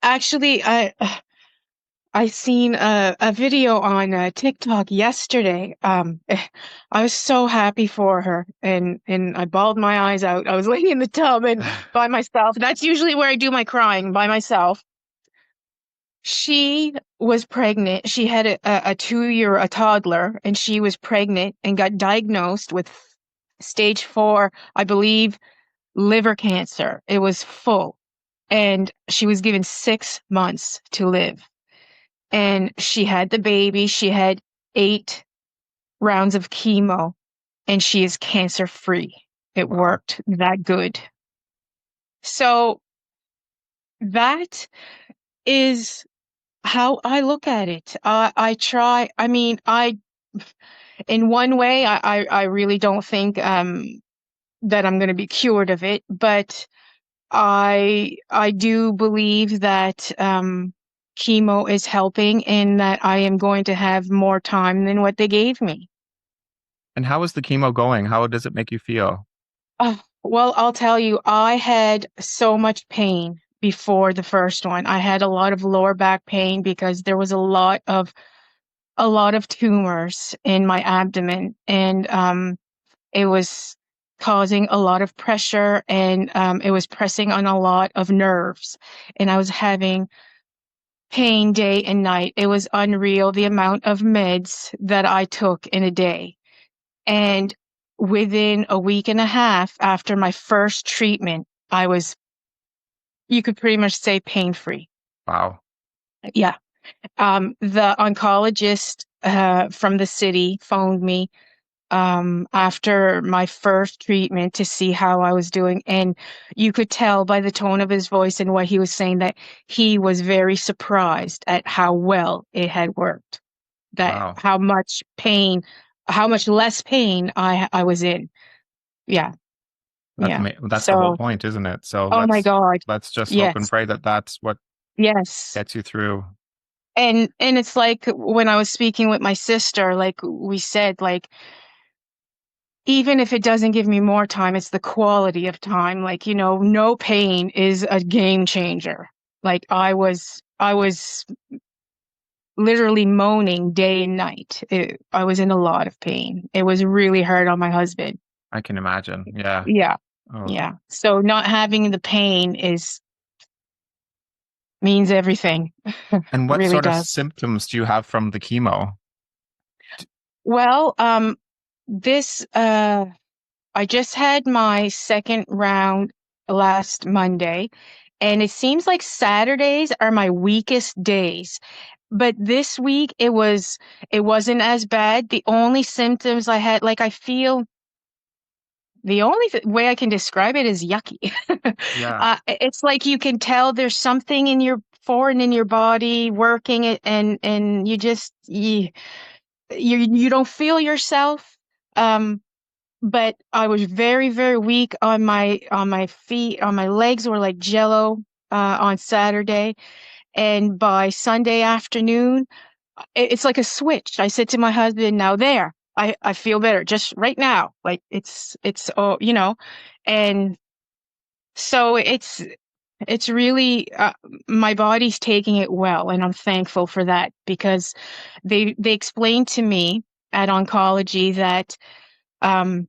C: Actually, I seen a video on TikTok yesterday. I was so happy for her, and I bawled my eyes out. I was laying in the tub and by myself. That's usually where I do my crying, by myself. She was pregnant. She had a 2-year, a toddler, and she was pregnant and got diagnosed with stage 4, I believe, liver cancer. It was full, and she was given 6 months to live. And she had the baby. She had 8 rounds of chemo, and she is cancer free. It
A: Wow.
C: worked that good. So that is how I look at it. I try. I mean, in one way, I really don't think that I'm going to be cured of it, but I do believe that chemo is helping, and that I am going to have more time than what they gave me.
A: And how is the chemo going? How does it make you feel?
C: Well, I'll tell you, I had so much pain before the first one. I had a lot of lower back pain because there was a lot of tumors in my abdomen, and it was causing a lot of pressure, and it was pressing on a lot of nerves, and I was having pain day and night. It was unreal the amount of meds that I took in a day. And within a week and a half after my first treatment, I was, you could pretty much say, pain free.
A: Wow.
C: Yeah. The oncologist from the city phoned me after my first treatment to see how I was doing. And you could tell by the tone of his voice and what he was saying that he was very surprised at how well it had worked, that
A: Wow.
C: how much pain, how much less pain I was in. Yeah. Yeah.
A: That's the whole
C: So,
A: point, isn't it? So
C: oh my God.
A: let's just hope and
C: Yes.
A: pray that that's what
C: Yes.
A: gets you through.
C: And it's like when I was speaking with my sister, like we said, like, even if it doesn't give me more time, it's the quality of time. Like, no pain is a game changer. Like I was literally moaning day and night. I was in a lot of pain. It was really hard on my husband.
A: I can imagine. Yeah.
C: Yeah.
A: Oh.
C: Yeah. So not having the pain means everything.
A: And what
C: Really
A: sort of
C: does.
A: symptoms do you have from the chemo?
C: Well, this I just had my second round last Monday, And it seems like Saturdays are my weakest days. But this week it wasn't as bad. The only symptoms I had, like I feel the only way I can describe it is yucky.
A: Yeah.
C: It's like you can tell there's something in your foreign in your body working it, and you don't feel yourself. But I was very, very weak on my feet, on my legs were like jello on Saturday, and by Sunday afternoon, it's like a switch. I said to my husband, "Now there, I feel better just right now. Like it's oh, and so it's really my body's taking it well, and I'm thankful for that because they explained to me at oncology that um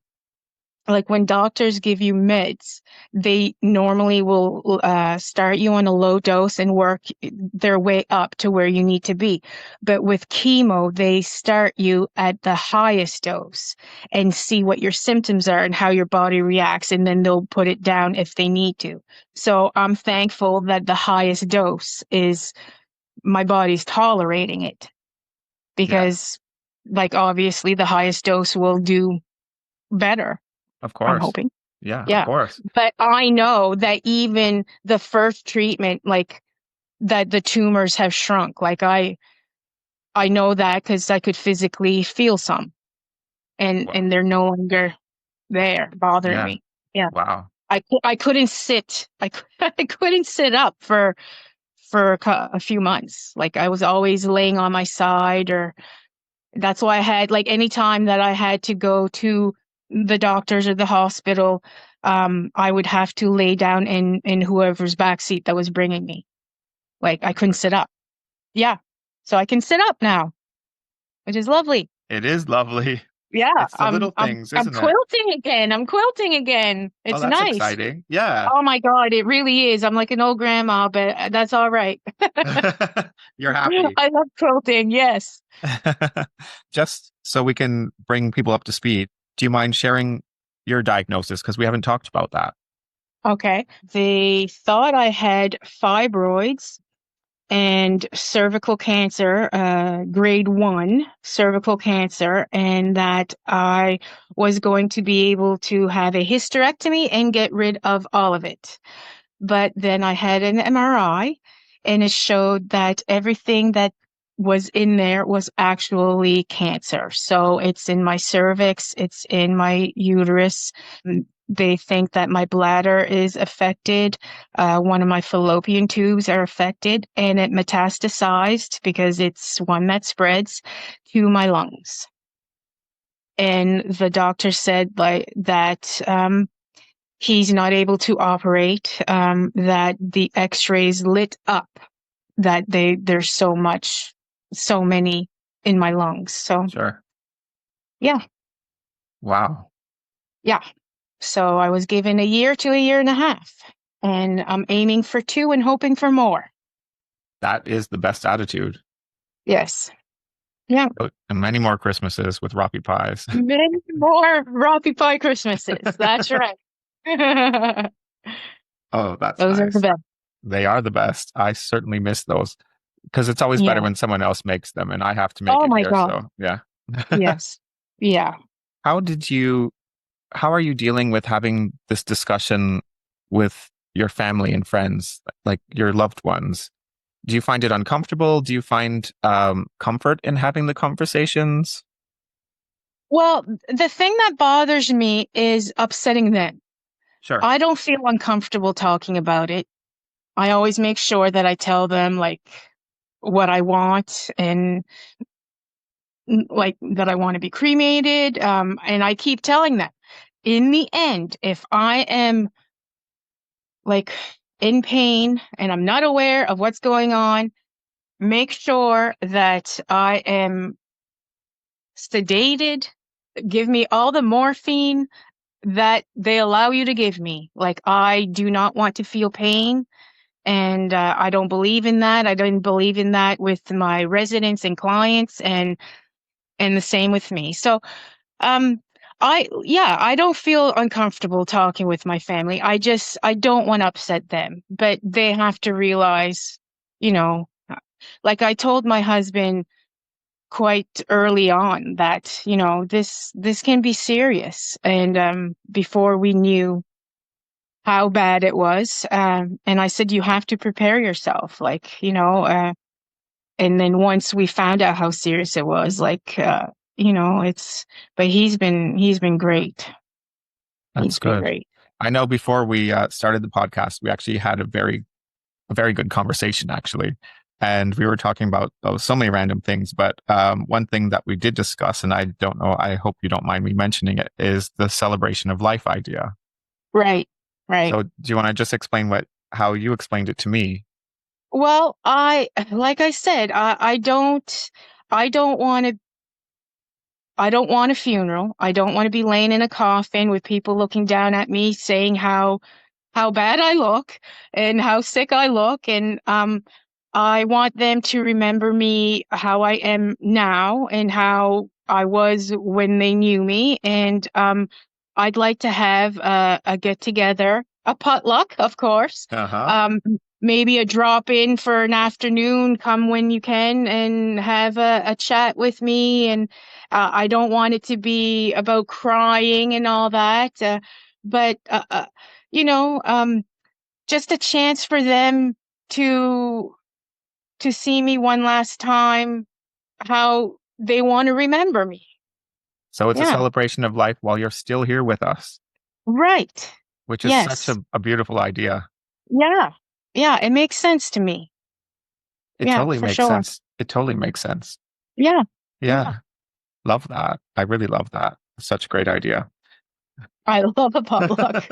C: like when doctors give you meds, they normally will start you on a low dose and work their way up to where you need to be. But with chemo, they start you at the highest dose and see what your symptoms are and how your body reacts, and then they'll put it down if they need to. So I'm thankful that the highest dose is my body's tolerating it
A: Yeah.
C: because, like, obviously the highest dose will do better.
A: Of
C: I'm
A: course.
C: hoping.
A: Yeah, of
C: Yeah.
A: course.
C: But I know that even the first treatment, like that the tumors have shrunk. Like I know that because I could physically feel some
A: Wow.
C: and they're no longer there bothering
A: Yeah.
C: me. Yeah.
A: Wow.
C: I couldn't sit. I couldn't sit up for a few months. Like I was always laying on my side, or that's why I had, like, any time that I had to go to the doctors or the hospital, I would have to lay down in whoever's back seat that was bringing me. Like I couldn't sit up. Yeah. So I can sit up now, which is lovely.
A: It is lovely.
C: Yeah.
A: It's the little things,
C: I'm
A: isn't it?
C: quilting again. I'm quilting again.
A: Oh,
C: It's
A: that's
C: nice.
A: exciting. Yeah.
C: Oh my God, it really is. I'm like an old grandma, but that's all right.
A: You're happy.
C: I love quilting. Yes.
A: Just so we can bring people up to speed, do you mind sharing your diagnosis? Because we haven't talked about that.
C: Okay. They thought I had fibroids and cervical cancer, grade 1 cervical cancer, and that I was going to be able to have a hysterectomy and get rid of all of it. But then I had an MRI, and it showed that everything that was in there was actually cancer. So it's in my cervix, it's in my uterus. They think that my bladder is affected. One of my fallopian tubes are affected, and it metastasized because it's one that spreads to my lungs. And the doctor said like that he's not able to operate, that the x-rays lit up, that there's so many in my lungs. So
A: Sure.
C: yeah,
A: Wow.
C: yeah. So I was given a year to a year and a half, and I'm aiming for 2 and hoping for more.
A: That is the best attitude.
C: Yes. Yeah.
A: And many more Christmases with Roppy pies.
C: Many more Roppy Pie Christmases. That's right.
A: Oh, that's
C: Those are the
A: nice.
C: best.
A: They are the best. I certainly miss those because it's always better
C: Yeah.
A: when someone else makes them and I have to make
C: Oh
A: it
C: my
A: here.
C: God.
A: So, yeah.
C: Yes. Yeah.
A: How did you, how are you dealing with having this discussion with your family and friends, like your loved ones? Do you find it uncomfortable? Do you find comfort in having the conversations?
C: Well, the thing that bothers me is upsetting them.
A: Sure.
C: I don't feel uncomfortable talking about it. I always make sure that I tell them like what I want, and like that I want to be cremated. And I keep telling them, in the end, if I am like in pain and I'm not aware of what's going on, make sure that I am sedated. Give me all the morphine that they allow you to give me. Like, I do not want to feel pain. And I don't believe in that. I don't believe in that with my residents and clients, and the same with me. So um, I don't feel uncomfortable talking with my family. I don't want to upset them, but they have to realize, you know, like I told my husband quite early on that, this can be serious. And before we knew how bad it was, and I said, you have to prepare yourself, like, and then once we found out how serious it was, like, it's, but he's been great.
A: That's
C: He's been
A: good.
C: great.
A: I know before we started the podcast, we actually had a very good conversation actually. And we were talking about so many random things, but one thing that we did discuss, and I don't know, I hope you don't mind me mentioning it, is the celebration of life idea.
C: Right, right.
A: So do you want to just explain how you explained it to me?
C: Well, like I said, I don't want to, I don't want a funeral. I don't want to be laying in a coffin with people looking down at me saying how bad I look and how sick I look. And I want them to remember me how I am now and how I was when they knew me. And I'd like to have a get together, a potluck, of course.
A: Uh-huh.
C: Um, Maybe a drop in for an afternoon, come when you can and have a chat with me. And I don't want it to be about crying and all that. But you know, just a chance for them to see me one last time, how they want to remember me.
A: So it's a
C: Yeah.
A: celebration of life while you're still here with us,
C: Right.
A: which is such
C: Yes.
A: a beautiful idea.
C: Yeah. Yeah. It makes sense to me.
A: It
C: Yeah,
A: totally
C: for
A: makes
C: sure.
A: sense. It totally makes sense.
C: Yeah. Yeah.
A: Yeah. Love that. I really love that. Such a great idea.
C: I love a potluck.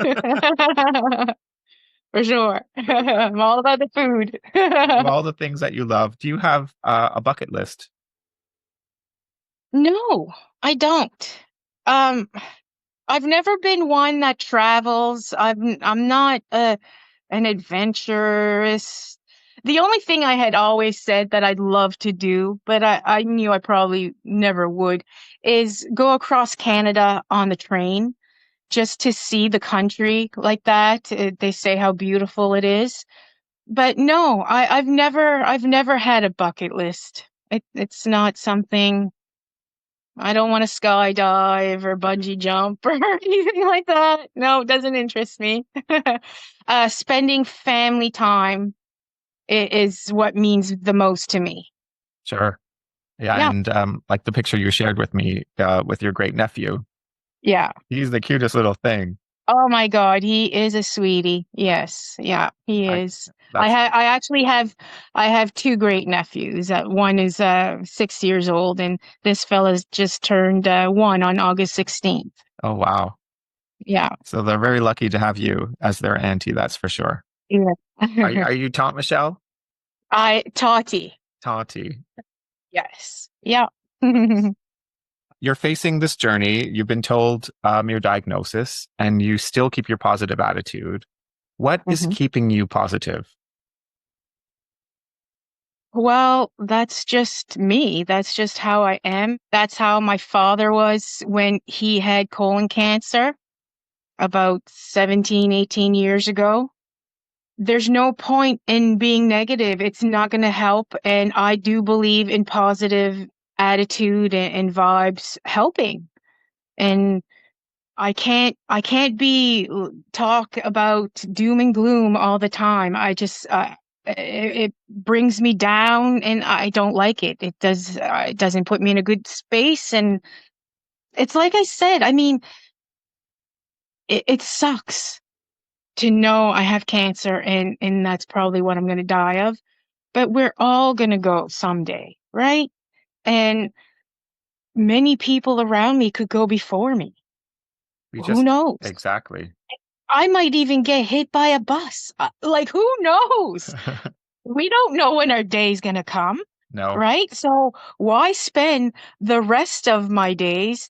C: For sure. I'm all about the food.
A: Of all the things that you love, do you have a bucket list?
C: No, I don't. Um, I've never been one that travels. I'm not an adventurous. The only thing I had always said that I'd love to do, but I knew I probably never would, is go across Canada on the train just to see the country like that. They say how beautiful it is. But no, I've never had a bucket list. It's not something. I don't want to skydive or bungee jump or anything like that. No, it doesn't interest me. Spending family time is what means the most to me.
A: Sure. Yeah.
C: Yeah.
A: And like the picture you shared with me with your great nephew,
C: Yeah.
A: he's the cutest little thing.
C: Oh my God, he is a sweetie. Yes. Yeah, he
A: I
C: is.
A: that's
C: I actually have two great nephews. One is 6 years old, and this fella's just turned one on August 16th.
A: Oh wow.
C: Yeah.
A: So they're very lucky to have you as their auntie, that's for sure.
C: Yeah.
A: Are you Taunt Michelle?
C: Tati.
A: Taunty.
C: Yes. Yeah.
A: You're facing this journey. You've been told your diagnosis, and you still keep your positive attitude. What is
C: Mhm.
A: keeping you positive?
C: Well, that's just me. That's just how I am. That's how my father was when he had colon cancer about 17, 18 years ago. There's no point in being negative. It's not going to help. And I do believe in positive attitude and vibes helping. And I can't be talk about doom and gloom all the time. It brings me down and I don't like it. It doesn't put me in a good space. And it's like I said, I mean, it sucks to know I have cancer and that's probably what I'm going to die of, but we're all going to go someday, right? And many people around me could go before me.
A: We
C: Who
A: just
C: knows?
A: exactly.
C: I might even get hit by a bus. Like, who knows? We don't know when our day's going to come,
A: No,
C: right? So why spend the rest of my days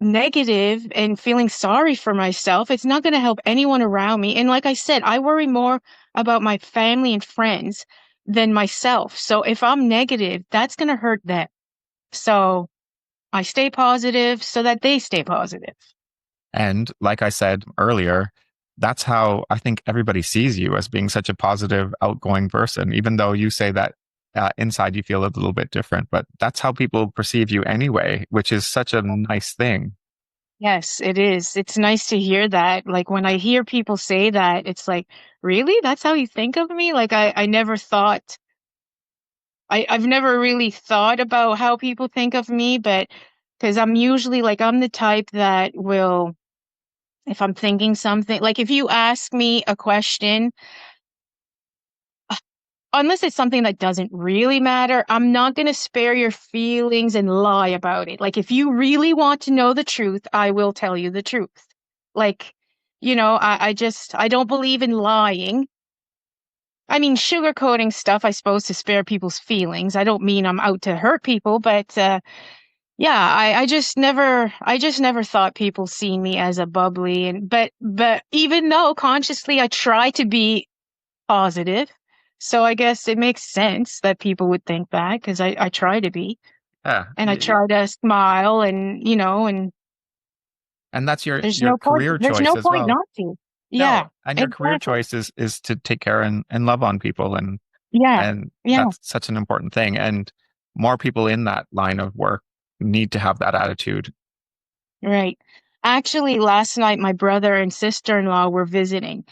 C: negative and feeling sorry for myself? It's not going to help anyone around me. And like I said, I worry more about my family and friends than myself. So if I'm negative, that's going to hurt them. So I stay positive so that they stay positive.
A: And like I said earlier, that's how I think everybody sees you, as being such a positive, outgoing person, even though you say that inside you feel a little bit different. But that's how people perceive you anyway, which is such a nice thing.
C: Yes, it is. It's nice to hear that. Like when I hear people say that, it's like, really? That's how you think of me? Like I never thought I've never really thought about how people think of me, but because I'm usually like I'm the type that will, if I'm thinking something, like if you ask me a question, unless it's something that doesn't really matter, I'm not going to spare your feelings and lie about it. Like if you really want to know the truth, I will tell you the truth. Like, I don't believe in lying. I mean, sugarcoating stuff, I suppose, to spare people's feelings. I don't mean I'm out to hurt people, but yeah, I just never thought people see me as a bubbly but even though consciously I try to be positive, so I guess it makes sense that people would think that because I try to be
A: Yeah.
C: and I try to smile and
A: And that's your career
C: there's
A: choice
C: no
A: as
C: point
A: well.
C: not to. Yeah,
A: No, and your career
C: exactly.
A: choice is to take care and love on people,
C: Yeah,
A: and
C: yeah.
A: that's such an important thing. And more people in that line of work need to have that attitude.
C: Right. Actually, last night my brother and sister-in-law were visiting,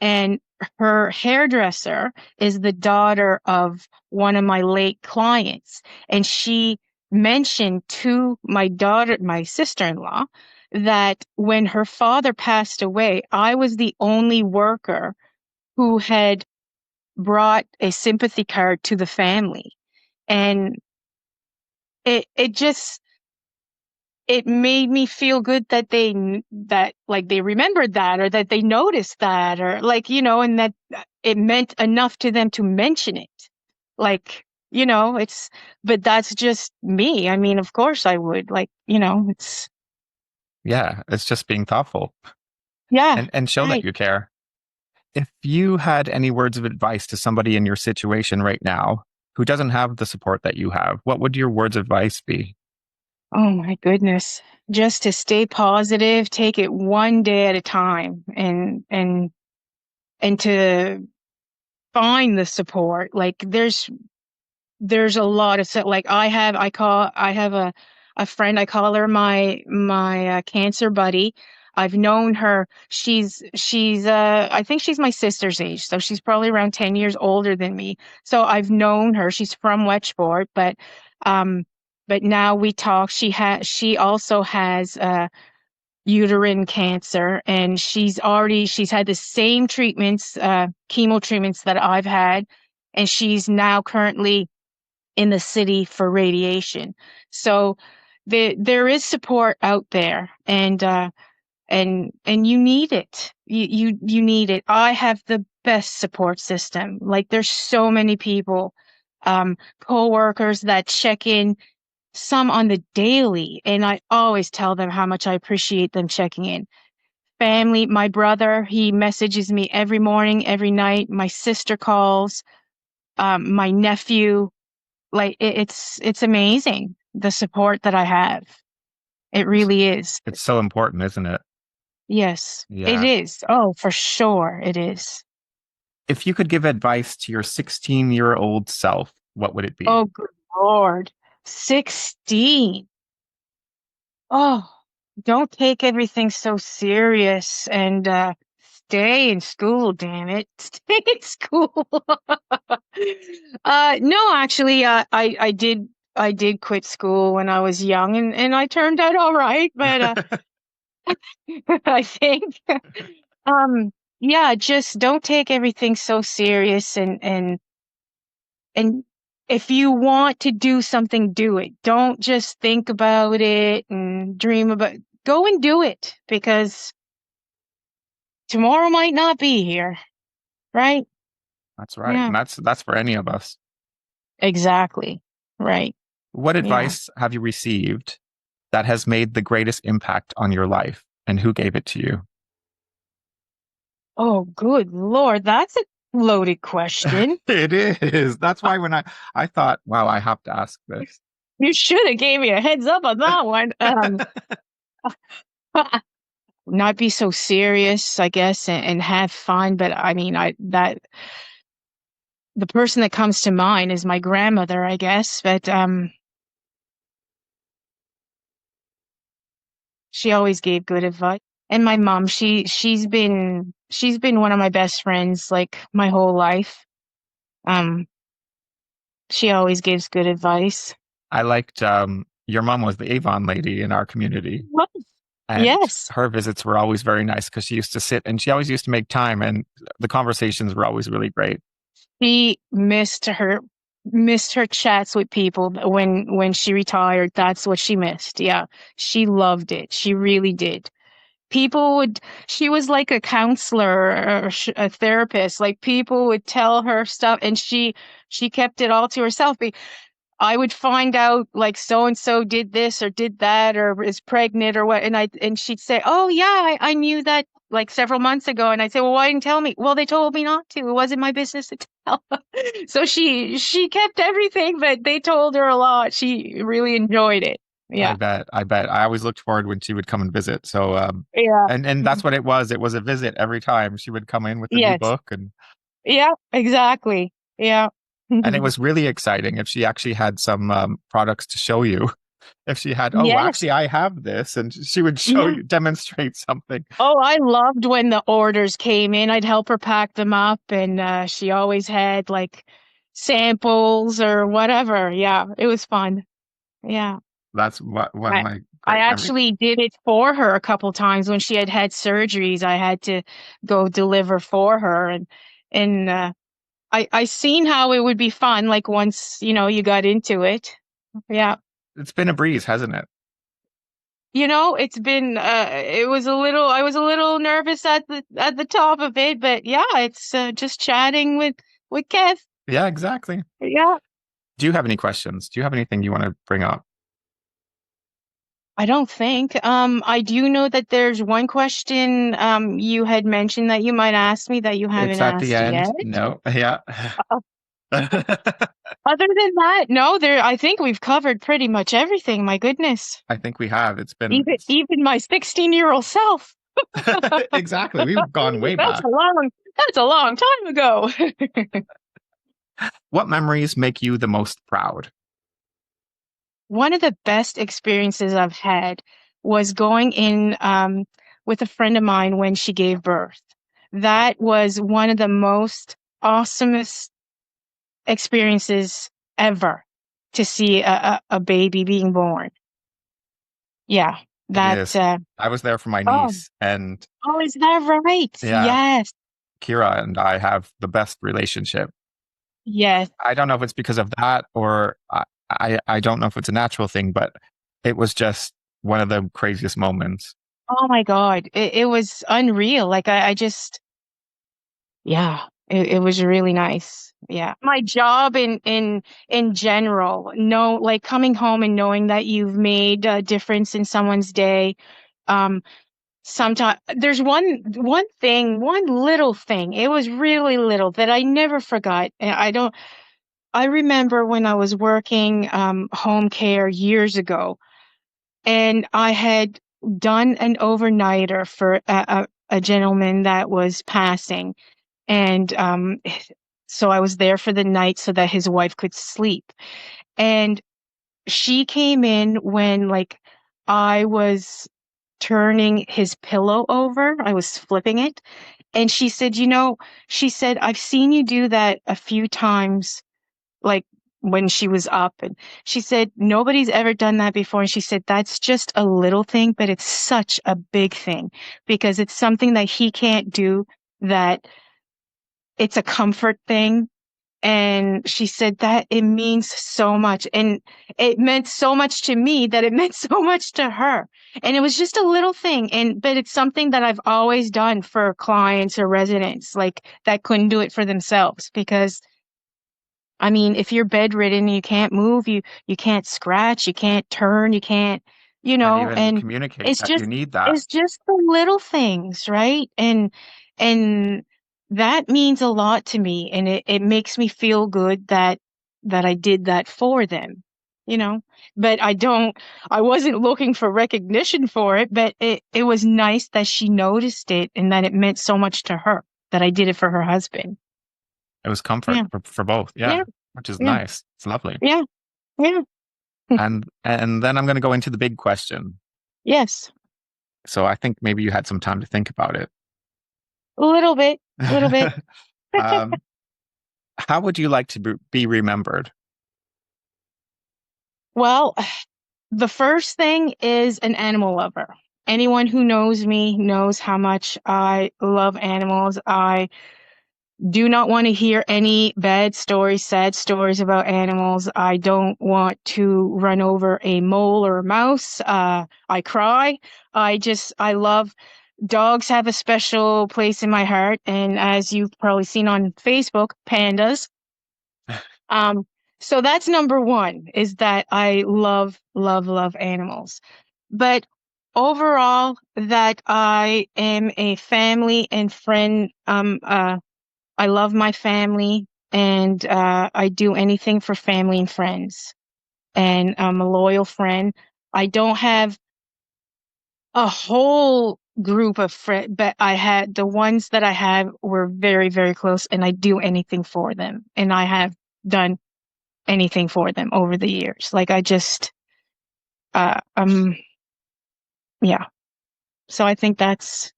C: and her hairdresser is the daughter of one of my late clients. And she mentioned to my sister-in-law, that when her father passed away, I was the only worker who had brought a sympathy card to the family. And it just it made me feel good that that like they remembered that, or that they noticed that, or like and that it meant enough to them to mention it. Like it's but that's just me. I mean, of course I would, like, it's
A: Yeah, it's just being thoughtful
C: yeah,
A: and show that
C: right.
A: you care. If you had any words of advice to somebody in your situation right now who doesn't have the support that you have, what would your words of advice be?
C: Oh my goodness. Just to stay positive, take it one day at a time, and to find the support. Like there's a lot of stuff. Like I have a friend. I call her my cancer buddy. I've known her. She's I think she's my sister's age, so she's probably around 10 years older than me. So I've known her. She's from Wetchport, um but now we talk. She also has uterine cancer, and she's had the same treatments, chemo treatments that I've had, and she's now currently in the city for radiation. So there is support out there, and you need it. You need it. I have the best support system. Like there's so many people, coworkers that check in, some on the daily, and I always tell them how much I appreciate them checking in. Family, my brother, he messages me every morning, every night. My sister calls, my nephew. Like it's amazing the support that I have. It
A: It's,
C: really is.
A: it's so important, isn't it?
C: Yes, it
A: Yeah.
C: is. Oh, for sure it is.
A: If you could give advice to your 16-year-old self, what would it be?
C: Oh, good Lord. 16. Oh, don't take everything so serious, and stay in school, damn it. Stay in school. No, actually, I did quit school when I was young, and I turned out all right, but I think yeah, just don't take everything so serious, and if you want to do something, do it. Don't just think about it and dream about go and do it, because tomorrow might not be here, right?
A: That's right.
C: Yeah,
A: And that's for any of us.
C: exactly. Right.
A: What
C: Yeah.
A: advice have you received that has made the greatest impact on your life, and who gave it to you?
C: Oh, good Lord. That's a loaded question.
A: It is. That's why when I thought, wow, I have to ask this.
C: You should have gave me a heads up on that one. Not be so serious, I guess, and have fun. But I mean, the person that comes to mind is my grandmother, I guess. But she always gave good advice. And my mom, she's been one of my best friends like my whole life. Um, she always gives good advice.
A: I liked your mom was the Avon lady in our community, and
C: Yes.
A: her visits were always very nice because she used to sit and she always used to make time, and the conversations were always really great.
C: She missed her chats with people when she retired. That's what she missed. Yeah. She loved it. She really did. People would She was like a counselor or a therapist. Like people would tell her stuff and she kept it all to herself. I would find out like so and so did this or did that or is pregnant or what, and she'd say, "Oh yeah, I knew that like several months ago." And I'd say, "Well, why didn't you tell me?" "Well, they told me not to. It wasn't my business to tell." So she kept everything, but they told her a lot. She really enjoyed it.
A: I
C: Yeah,
A: bet. I bet. I always looked forward when she would come and visit. So,
C: yeah,
A: and that's what it was. It was a visit every time she would come in with the new
C: yes,
A: book,
C: yeah, exactly, yeah,
A: and it was really exciting if she actually had some products to show you. If she had, oh, well,
C: yes,
A: actually, I have this, and she would show
C: yeah.
A: you, demonstrate something.
C: Oh, I loved when the orders came in. I'd help her pack them up, and she always had like samples or whatever. Yeah, it was fun. Yeah.
A: That's one of
C: I
A: my
C: I
A: great memories.
C: actually did it for her a couple times when she had surgeries. I had to go deliver for her, and I seen how it would be fun. Like once you got into it. Yeah.
A: It's been a breeze, hasn't it?
C: It's been it was a little I was a little nervous at the top of it, but yeah, it's just chatting with Kev.
A: Yeah, exactly.
C: Yeah.
A: Do you have any questions? Do you have anything you want to bring up?
C: I don't think. I do know that there's one question you had mentioned that you might ask me that you
A: It's
C: haven't
A: at the
C: asked yet.
A: end. No. Yeah.
C: Uh, Other than that, no, I think we've covered pretty much everything. My goodness.
A: I think we have. It's been
C: Even my 16-year-old self.
A: exactly. We've gone way
C: That's
A: back.
C: a long time ago.
A: What memories make you the most proud?
C: One of the best experiences I've had was going in with a friend of mine when she gave birth. That was one of the most awesomest experiences ever to see a baby being born. Yeah,
A: It
C: that.
A: is. I was there for my
C: Oh,
A: niece, and
C: oh, is that right?
A: yeah,
C: Yes,
A: Kira and I have the best relationship.
C: yes.
A: I don't know if it's because of that or I don't know if it's a natural thing, but it was just one of the craziest moments.
C: Oh my God, it was unreal. Like I just, yeah, it was really nice. Yeah. My job in general, like coming home and knowing that you've made a difference in someone's day. Um, Sometimes there's one thing, one little thing. It was really little that I never forgot. And I remember when I was working home care years ago, and I had done an overnighter for a gentleman that was passing. And so I was there for the night so that his wife could sleep. And she came in when like I was turning his pillow over. I was flipping it. And she said, "I've seen you do that a few times, like when she was up." And she said, "Nobody's ever done that before." And she said, "That's just a little thing, but it's such a big thing because it's something that he can't do, that it's a comfort thing." And she said that it means so much. And it meant so much to me that it meant so much to her. And it was just a little thing. But it's something that I've always done for clients or residents, like that couldn't do it for themselves. Because I mean, if you're bedridden, you can't move, you can't scratch, you can't turn, you can't,
A: And even
C: and
A: communicate
C: it's
A: that you
C: just
A: need that.
C: it's just the little things, right? And that means a lot to me, and it makes me feel good that I did that for them. you know, but I wasn't looking for recognition for it, but it was nice that she noticed it and that it meant so much to her that I did it for her husband.
A: It was comfort
C: Yeah.
A: for both.
C: Yeah.
A: Yeah. Which is
C: Yeah.
A: nice. It's lovely.
C: Yeah. Yeah.
A: And then I'm going to go into the big question.
C: Yes.
A: So I think maybe you had some time to think about it.
C: A little bit. A little bit.
A: um, how would you like to be remembered?
C: Well, the first thing is an animal lover. Anyone who knows me knows how much I love animals. I do not want to hear any bad stories, sad stories about animals. I don't want to run over a mole or a mouse. I cry. I love dogs have a special place in my heart. And as you've probably seen on Facebook, pandas. Um, so that's number one, is that I love, love, love animals. But overall, that I am a family and friend, I love my family and I do anything for family and friends. And I'm a loyal friend. I don't have a whole group of friends, but I had the ones that I have were very, very close, and I do anything for them. And I have done anything for them over the years. Like I just, uh, um, yeah. So I think that's,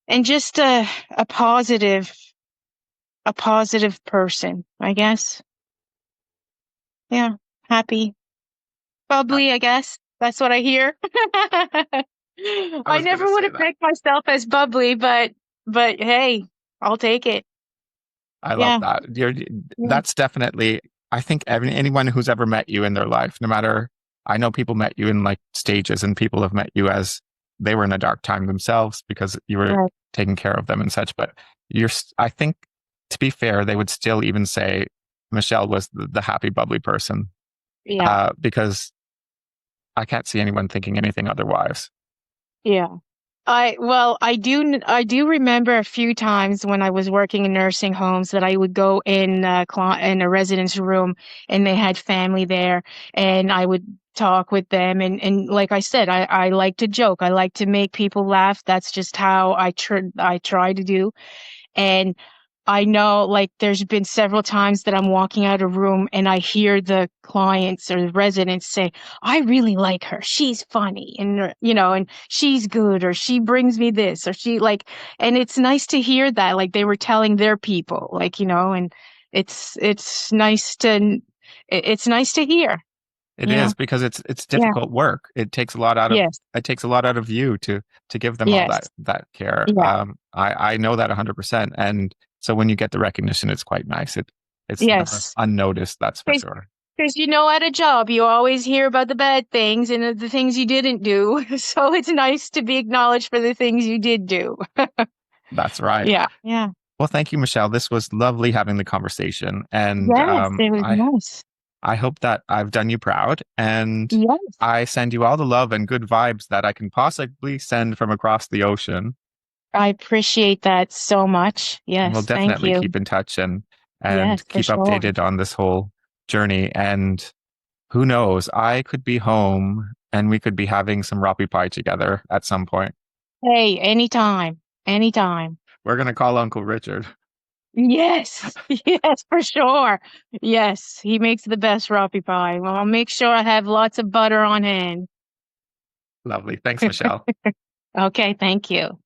C: and just a positive person, I guess. Yeah. Happy.
A: I,
C: Bubbly, I guess. That's what I hear.
A: I
C: I
A: was going to
C: never would
A: say
C: have
A: that.
C: picked myself as bubbly, but hey, I'll take it.
A: I love
C: Yeah.
A: that.
C: Yeah.
A: That's definitely, I think anyone who's ever met you in their life, no matter, I know people met you in like stages and people have met you as they were in a dark time themselves because you were
C: Right.
A: taking care of them and such. But I think to be fair, they would still even say Michelle was the happy, bubbly person
C: Yeah.
A: because I can't see anyone thinking anything otherwise.
C: Yeah. I do remember a few times when I was working in nursing homes that I would go in a residence room and they had family there and I would talk with them and like I said, I like to joke. I like to make people laugh. That's just how I try to do. And I know, like, there's been several times that I'm walking out of a room and I hear the clients or the residents say, I really like her. She's funny and she's good or she brings me this or she like, and it's nice to hear that, like they were telling their people, and it's nice it's nice to hear,
A: It
C: you know?
A: is because it's
C: Yeah.
A: difficult work.
C: Yes.
A: It takes a lot out of you to give them all
C: Yes.
A: that care.
C: Yeah.
A: I know that 100%. And so when you get the recognition, it's quite nice. It's never
C: Yes.
A: unnoticed, that's for sure.
C: Because at a job, you always hear about the bad things and the things you didn't do. So it's nice to be acknowledged for the things you did do.
A: That's right.
C: Yeah. Yeah.
A: Well, thank you, Michelle. This was lovely having the conversation, and
C: Yes, it was nice.
A: I hope that I've done you proud, and
C: Yes.
A: I send you all the love and good vibes that I can possibly send from across the ocean.
C: I appreciate that so much.
A: And we'll
C: Yes. Thank
A: definitely
C: you.
A: keep in touch and
C: Yes, for
A: keep
C: sure.
A: updated on this whole journey. And who knows, I could be home and we could be having some Roppy Pie together at some point.
C: Hey, anytime. Anytime.
A: We're gonna call Uncle Richard.
C: Yes. Yes, for sure. Yes. He makes the best Roppy pie. Well, I'll make sure I have lots of butter on hand.
A: Lovely. Thanks, Michelle.
C: Okay. Thank you.